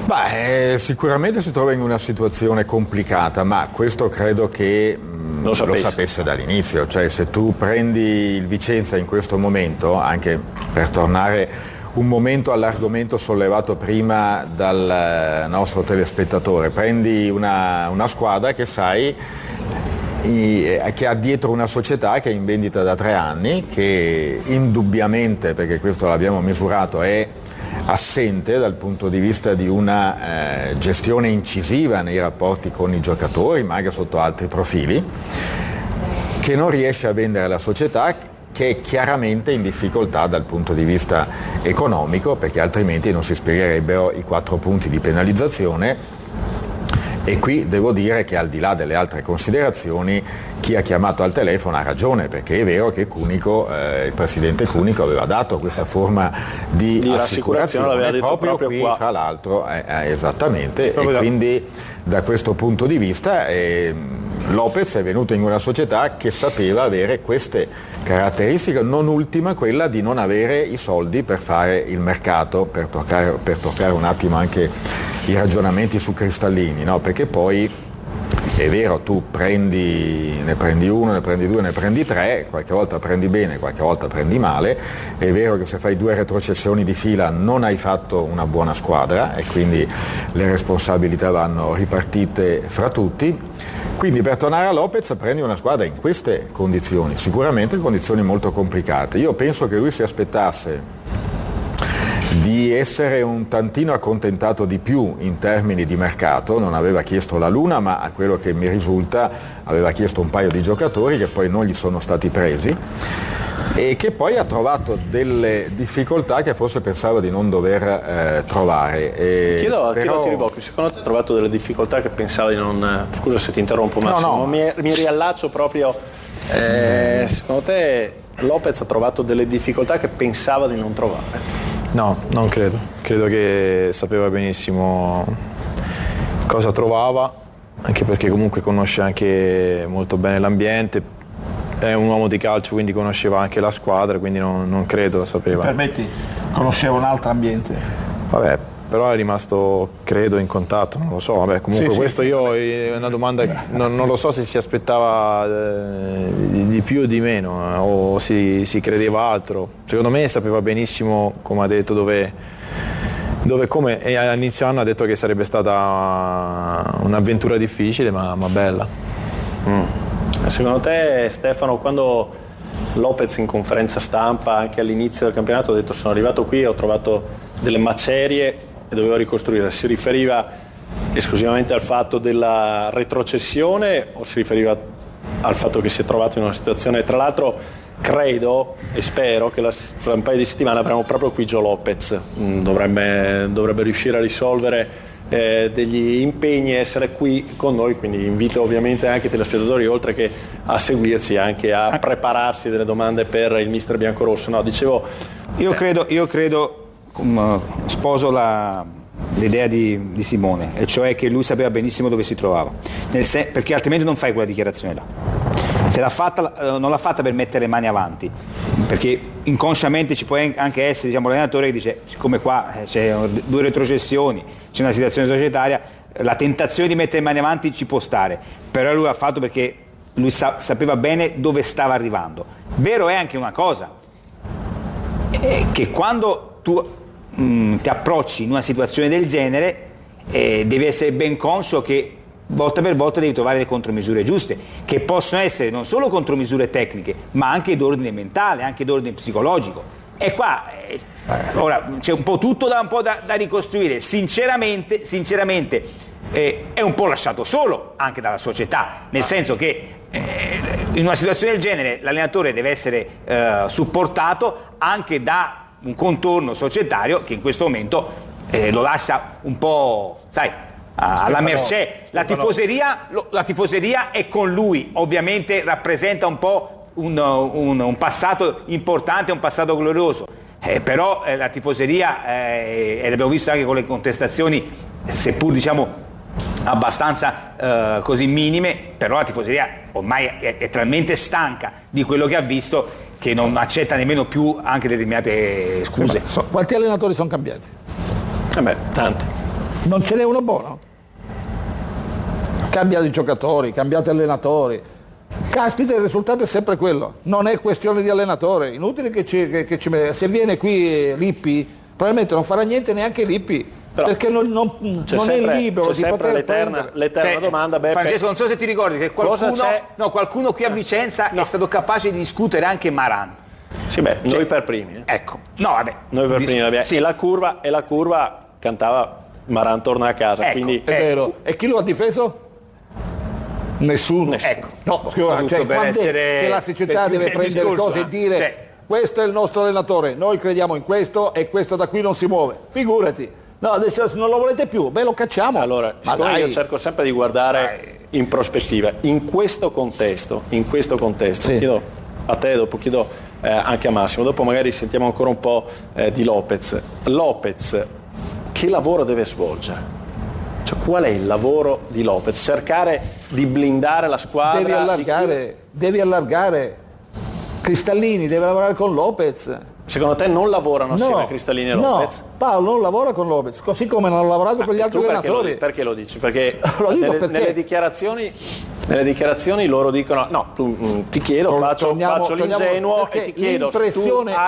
Beh, sicuramente si trova in una situazione complicata, ma questo credo che lo sapesse dall'inizio. Cioè, se tu prendi il Vicenza in questo momento, anche per tornare un momento all'argomento sollevato prima dal nostro telespettatore, prendi una squadra che sai che ha dietro una società che è in vendita da 3 anni, che indubbiamente, perché questo l'abbiamo misurato, è assente dal punto di vista di una gestione incisiva nei rapporti con i giocatori, ma anche sotto altri profili, che non riesce a vendere la società, che è chiaramente in difficoltà dal punto di vista economico, perché altrimenti non si spiegherebbero i 4 punti di penalizzazione. E qui devo dire che, al di là delle altre considerazioni, chi ha chiamato al telefono ha ragione, perché è vero che Cunico, il presidente Cunico aveva dato questa forma di assicurazione proprio qui qua. Tra l'altro, esattamente, e quindi da questo punto di vista Lopez è venuto in una società che sapeva avere queste caratteristiche, non ultima quella di non avere i soldi per fare il mercato, per toccare un attimo anche i ragionamenti su Cristallini, no? Perché poi è vero, tu ne prendi uno, ne prendi 2, ne prendi 3, qualche volta prendi bene, qualche volta prendi male, è vero che se fai 2 retrocessioni di fila non hai fatto una buona squadra e quindi le responsabilità vanno ripartite fra tutti. Quindi, per tornare a Lopez, prendi una squadra in queste condizioni, sicuramente condizioni molto complicate. Io penso che lui si aspettasse di essere un tantino accontentato di più in termini di mercato. Non aveva chiesto la luna, ma a quello che mi risulta aveva chiesto un paio di giocatori che poi non gli sono stati presi e che poi ha trovato delle difficoltà che forse pensava di non dover trovare. Chiedo a Tiribocchi, secondo te ha trovato delle difficoltà che pensava di non... Scusa se ti interrompo Massimo, no. Mi riallaccio proprio, secondo te Lopez ha trovato delle difficoltà che pensava di non trovare? No, non credo. Credo che sapeva benissimo cosa trovava, anche perché comunque conosce anche molto bene l'ambiente, è un uomo di calcio, quindi conosceva anche la squadra, quindi non credo sapeva. Permetti, conosceva un altro ambiente. Vabbè, però è rimasto, credo, in contatto, non lo so. Vabbè, comunque sì, questo io è una domanda, non lo so se si aspettava di più o di meno, o si credeva altro. Secondo me sapeva benissimo, come ha detto, come, e all'inizio anno ha detto che sarebbe stata un'avventura difficile ma bella. Secondo te, Stefano, quando Lopez in conferenza stampa anche all'inizio del campionato ha detto sono arrivato qui e ho trovato delle macerie e dovevo ricostruire, si riferiva esclusivamente al fatto della retrocessione o si riferiva al fatto che si è trovato in una situazione, tra l'altro credo e spero che fra un paio di settimane avremo proprio qui Joe Lopez, dovrebbe riuscire a risolvere degli impegni e essere qui con noi, quindi invito ovviamente anche i telespettatori, oltre che a seguirci, anche a prepararsi delle domande per il mister biancorosso. No, dicevo, io credo sposo l'idea di Simone, e cioè che lui sapeva benissimo dove si trovava, perché altrimenti non fai quella dichiarazione là. Se non l'ha fatta per mettere le mani avanti, perché inconsciamente ci può anche essere, diciamo, l'allenatore che dice siccome qua c'è 2 retrocessioni, c'è una situazione societaria, la tentazione di mettere le mani avanti ci può stare, però lui l'ha fatto perché lui sapeva bene dove stava arrivando. Vero è anche una cosa, che quando tu ti approcci in una situazione del genere devi essere ben conscio che volta per volta devi trovare le contromisure giuste, che possono essere non solo contromisure tecniche ma anche d'ordine mentale, anche d'ordine psicologico. E qua ora c'è un po' tutto da ricostruire. Sinceramente è un po' lasciato solo anche dalla società, nel senso che in una situazione del genere l'allenatore deve essere supportato anche da un contorno societario che in questo momento lo lascia un po', sai, alla mercé. La tifoseria è con lui, ovviamente rappresenta un po' un passato importante, un passato glorioso, però la tifoseria, e l'abbiamo visto anche con le contestazioni, seppur diciamo abbastanza così minime, però la tifoseria ormai è talmente stanca di quello che ha visto che non accetta nemmeno più anche determinate scuse. Quanti allenatori sono cambiati? Tanti. Non ce n'è uno buono? Cambiate i giocatori, cambiate allenatori. Caspita, il risultato è sempre quello. Non è questione di allenatore. Inutile che se viene qui Lippi, probabilmente non farà niente neanche Lippi. Però perché non è libero di poter l'eterna domanda, Beppe. Francesco, non so se ti ricordi che qualcuno qui a Vicenza è stato capace di discutere anche Maran. Sì, noi per primi. Ecco. No, vabbè. Noi per primi. Sì, la curva cantava Maran torna a casa. Ecco, quindi è vero. E chi lo ha difeso? Nessuno. Ecco. No, che la società deve prendere le cose e dire questo è il nostro allenatore, noi crediamo in questo e questo da qui non si muove. Figurati. No, adesso non lo volete più, lo cacciamo. Allora, io cerco sempre di guardare in prospettiva. In questo contesto, sì. Chiedo a te, dopo chiedo anche a Massimo, dopo magari sentiamo ancora un po' di Lopez. Lopez, che lavoro deve svolgere? Cioè, qual è il lavoro di Lopez? Cercare di blindare la squadra? Devi allargare. Cristallini deve lavorare con Lopez. Secondo te non lavorano assieme Cristallini e Lopez? No, Paolo non lavora con Lopez, così come non ha lavorato con gli altri allenatori. Perché lo dici? Perché nelle dichiarazioni loro dicono ti chiedo, faccio l'ingenuo e ti chiedo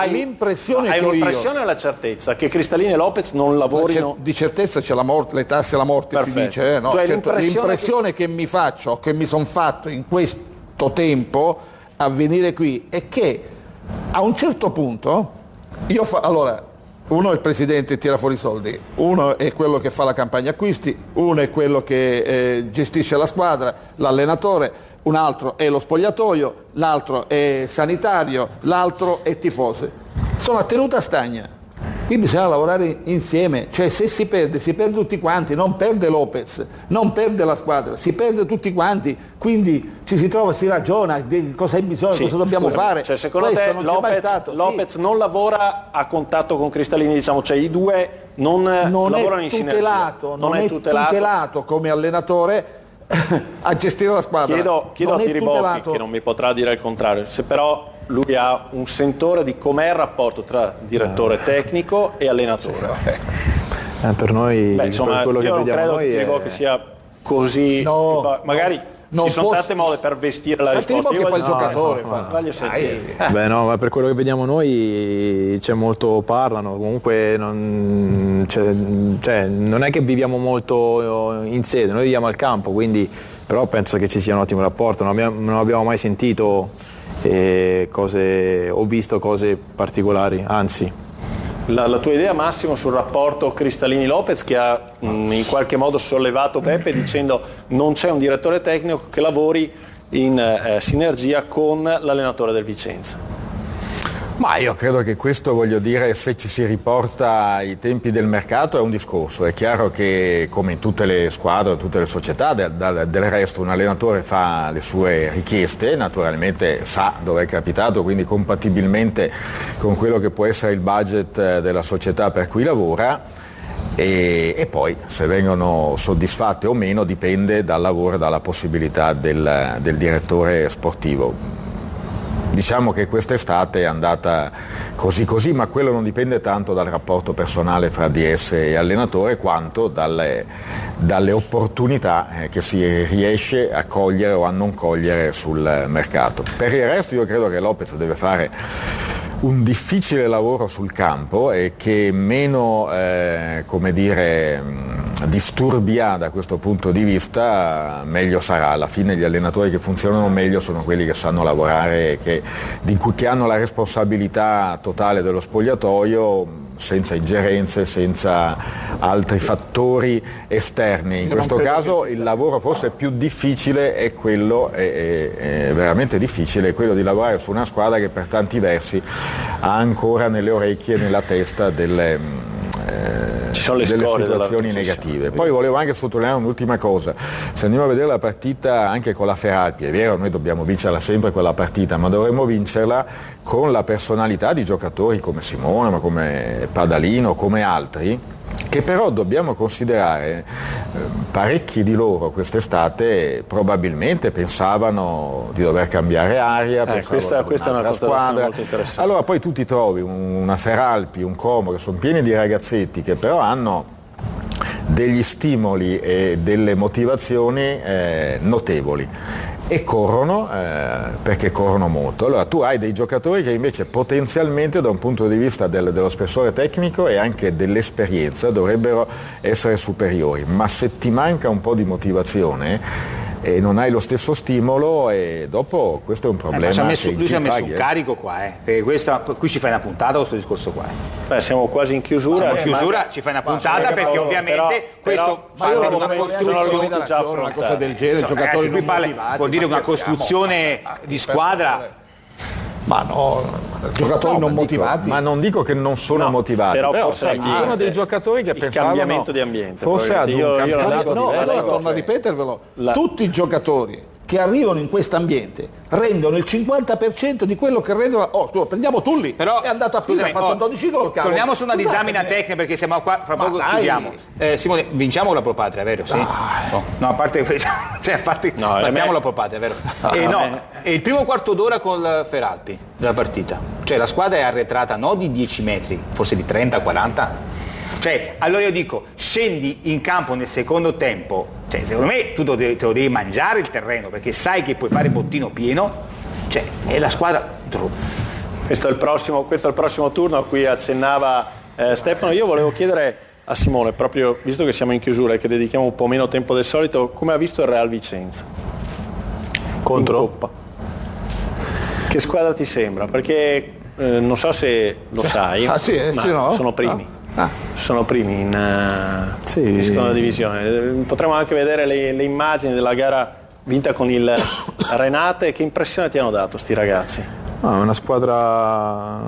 l'impressione hai un'impressione o la certezza che Cristallini e Lopez non lavorino? Di certezza c'è la morte, le tasse alla morte. Perfetto. Si dice, no? L'impressione che mi faccio, che mi sono fatto in questo tempo a venire qui è che a un certo punto allora uno è il presidente e tira fuori i soldi, uno è quello che fa la campagna acquisti, uno è quello che gestisce la squadra, l'allenatore, un altro è lo spogliatoio, l'altro è sanitario, l'altro è tifoso. Sono a tenuta stagna. Qui bisogna lavorare insieme, cioè se si perde tutti quanti, non perde Lopez, non perde la squadra, si perde tutti quanti, quindi ci si trova, si ragiona di cosa hai bisogno, cosa dobbiamo fare. Cioè, secondo te Lopez non lavora a contatto con Cristallini, diciamo, cioè i due non lavorano in sinergia. Non è tutelato come allenatore a gestire la squadra. Chiedo a Tiribocchi, che non mi potrà dire il contrario, se però lui ha un sentore di com'è il rapporto tra direttore tecnico e allenatore. Per noi quello che io non vediamo credo che sia così, magari ci sono tante mode per vestire la risposta. Io fa il giocatore, voglio sentire. Ma per quello che vediamo noi c'è molto, parlano, comunque non è che viviamo molto in sede, noi viviamo al campo, quindi però penso che ci sia un ottimo rapporto, non abbiamo mai sentito ho visto cose particolari, anzi. La tua idea, Massimo, sul rapporto Cristallini-Lopez, che ha in qualche modo sollevato Beppe dicendo non c'è un direttore tecnico che lavori in sinergia con l'allenatore del Vicenza. Ma io credo che questo, voglio dire, se ci si riporta ai tempi del mercato è un discorso. È chiaro che come in tutte le squadre, tutte le società, del resto un allenatore fa le sue richieste, naturalmente sa dove è capitato, quindi compatibilmente con quello che può essere il budget della società per cui lavora. E poi se vengono soddisfatte o meno dipende dal lavoro e dalla possibilità del direttore sportivo. Diciamo che quest'estate è andata così, ma quello non dipende tanto dal rapporto personale fra DS e allenatore quanto dalle opportunità che si riesce a cogliere o a non cogliere sul mercato. Per il resto io credo che Lopez deve fare un difficile lavoro sul campo e che meno disturbia da questo punto di vista meglio sarà. Alla fine gli allenatori che funzionano meglio sono quelli che sanno lavorare e che hanno la responsabilità totale dello spogliatoio senza ingerenze, senza altri fattori esterni. In questo caso il lavoro forse più difficile è quello, è veramente difficile, è quello di lavorare su una squadra che per tanti versi ha ancora nelle orecchie e nella testa delle situazioni negative. Poi volevo anche sottolineare un'ultima cosa: se andiamo a vedere la partita anche con la Feralpi, è vero, noi dobbiamo vincerla sempre quella partita, ma dovremmo vincerla con la personalità di giocatori come Simone, ma come Padalino, come altri, che però dobbiamo considerare. Parecchi di loro quest'estate probabilmente pensavano di dover cambiare aria, questa è una squadra molto interessante. Allora poi tu ti trovi una Feralpi, un Como, che sono pieni di ragazzetti che però hanno degli stimoli e delle motivazioni notevoli e corrono, perché corrono molto. Allora tu hai dei giocatori che invece potenzialmente da un punto di vista dello spessore tecnico e anche dell'esperienza dovrebbero essere superiori, ma se ti manca un po' di motivazione e non hai lo stesso stimolo, e dopo questo è un problema. Lui ci ha messo un carico qua, qui ci fai una puntata questo discorso qua. Beh, siamo quasi in chiusura. In chiusura ci fai una puntata perché ovviamente questo parla di una costruzione, una cosa del genere, giocatori non motivati, vuol dire una costruzione di squadra. Ma no, giocatori non motivati. Ma non dico che non sono motivati, però sai, ci sono dei giocatori che pensavano cambiamento di ambiente. Forse ad un campionato diverso. Torno a ripetervelo, tutti i giocatori che arrivano in questo ambiente rendono il 50% di quello che rendono. Prendiamo Tulli, però è andato a Pisa, ha fatto 12 gol. Torniamo su una disamina tecnica perché siamo qua, fra poco chiudiamo. Simone, vinciamo la Pro Patria, vero? Sì? No, a parte battiamo la Pro Patria, vero? E il primo quarto d'ora con Feralpi della partita, cioè la squadra è arretrata non di 10 metri, forse di 30-40. Cioè, allora io dico, scendi in campo nel secondo tempo, cioè secondo me tu te lo devi mangiare il terreno, perché sai che puoi fare bottino pieno, cioè è la squadra. Questo è il prossimo turno a cui accennava Stefano. Io volevo chiedere a Simone, proprio visto che siamo in chiusura e che dedichiamo un po' meno tempo del solito, come ha visto il Real Vicenza contro Coppa? Che squadra ti sembra? Perché non so se lo sai, ma sono primi. Sono primi in seconda divisione. Potremmo anche vedere le immagini della gara vinta con il Renate. Che impressione ti hanno dato sti ragazzi? Una squadra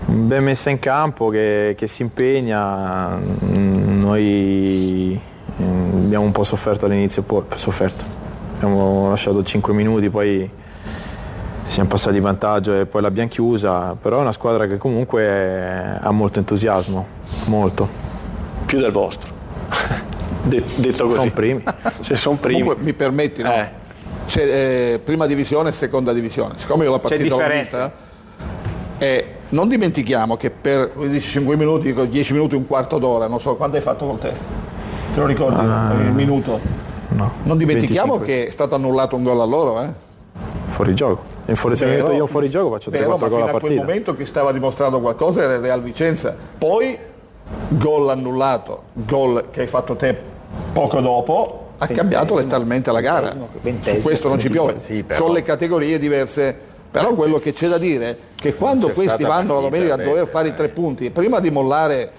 ben messa in campo, che si impegna. Noi abbiamo un po' sofferto all'inizio, abbiamo lasciato 5 minuti, poi siamo passati in vantaggio e poi l'abbiamo chiusa, però è una squadra che comunque ha molto entusiasmo, molto. Più del vostro. Detto così. Sono primi. Se sono primi. Comunque, mi permetti, no? Prima divisione e seconda divisione. Siccome io la partita l'ho vista, non dimentichiamo che per 5 minuti, 10 minuti, un quarto d'ora, non so quanto hai fatto con te. Te lo ricordi? Il minuto? No. Non dimentichiamo 25. Che è stato annullato un gol a loro, Fuori gioco. In fuori gioco faccio 3-4 gol a partita. A quel momento chi stava dimostrando qualcosa era il Real Vicenza. Poi gol annullato, gol che hai fatto te poco dopo, ha cambiato letteralmente la gara. Su questo non ci piove. Sono le categorie diverse. Però quello che c'è da dire è che quando questi vanno la domenica a dover fare i 3 punti, prima di mollare,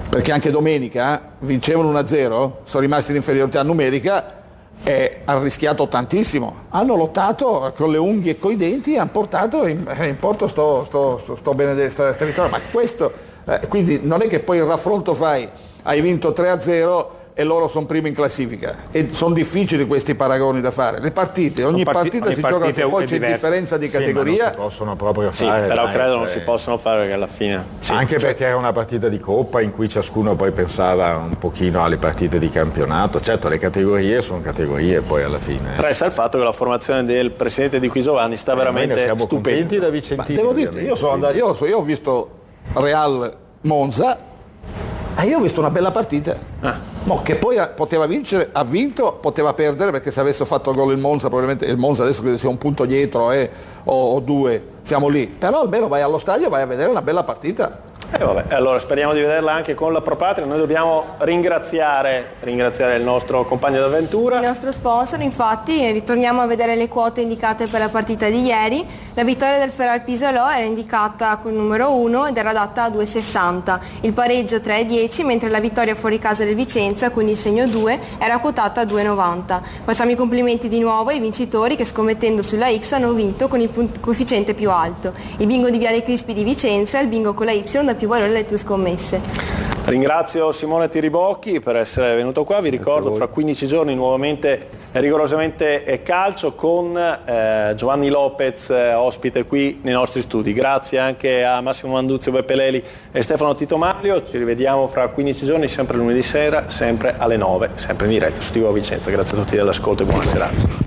perché anche domenica vincevano 1-0, sono rimasti in inferiorità numerica, e hanno rischiato tantissimo, hanno lottato con le unghie e coi denti e hanno portato in porto sto benedetto territorio. Ma questo, quindi non è che poi il raffronto hai vinto 3-0 e loro sono primi in classifica, e sono difficili questi paragoni da fare. Le partite, ogni partita si gioca, poi c'è differenza di categoria. Non si possono proprio fare. Però credo non si possono fare, perché alla fine. Anche perché era una partita di Coppa in cui ciascuno poi pensava un pochino alle partite di campionato. Certo, le categorie sono categorie poi alla fine. Resta il fatto che la formazione del presidente Di Qui Giovanni sta veramente siamo stupenda. Da Vicentini. Devo dire, io ho visto Real Monza e io ho visto una bella partita. Che poi poteva vincere, ha vinto, poteva perdere, perché se avesse fatto gol il Monza, probabilmente il Monza adesso credo sia un punto dietro o 2, siamo lì. Però almeno vai allo stadio, vai a vedere una bella partita. Allora speriamo di vederla anche con la Pro Patria. Noi dobbiamo ringraziare il nostro compagno d'avventura. Il nostro sponsor, infatti, ritorniamo a vedere le quote indicate per la partita di ieri. La vittoria del Feral Pisolò era indicata con il numero 1 ed era data a 2,60. Il pareggio 3,10, mentre la vittoria fuori casa del Vicenza, quindi il segno 2, era quotata a 2,90. Passiamo i complimenti di nuovo ai vincitori che, scommettendo sulla X, hanno vinto con il coefficiente più alto. Il bingo di Viale Crispi di Vicenza, il bingo con la Y da più valore delle tue scommesse. Ringrazio Simone Tiribocchi per essere venuto qua, vi ricordo fra 15 giorni nuovamente Rigorosamente Calcio con Giovanni Lopez ospite qui nei nostri studi. Grazie anche a Massimo Manduzio, Beppe Leli e Stefano Tito Mario, ci rivediamo fra 15 giorni sempre lunedì sera, sempre alle 9, sempre in diretta su TV Vicenza. Grazie a tutti dell'ascolto e buona serata.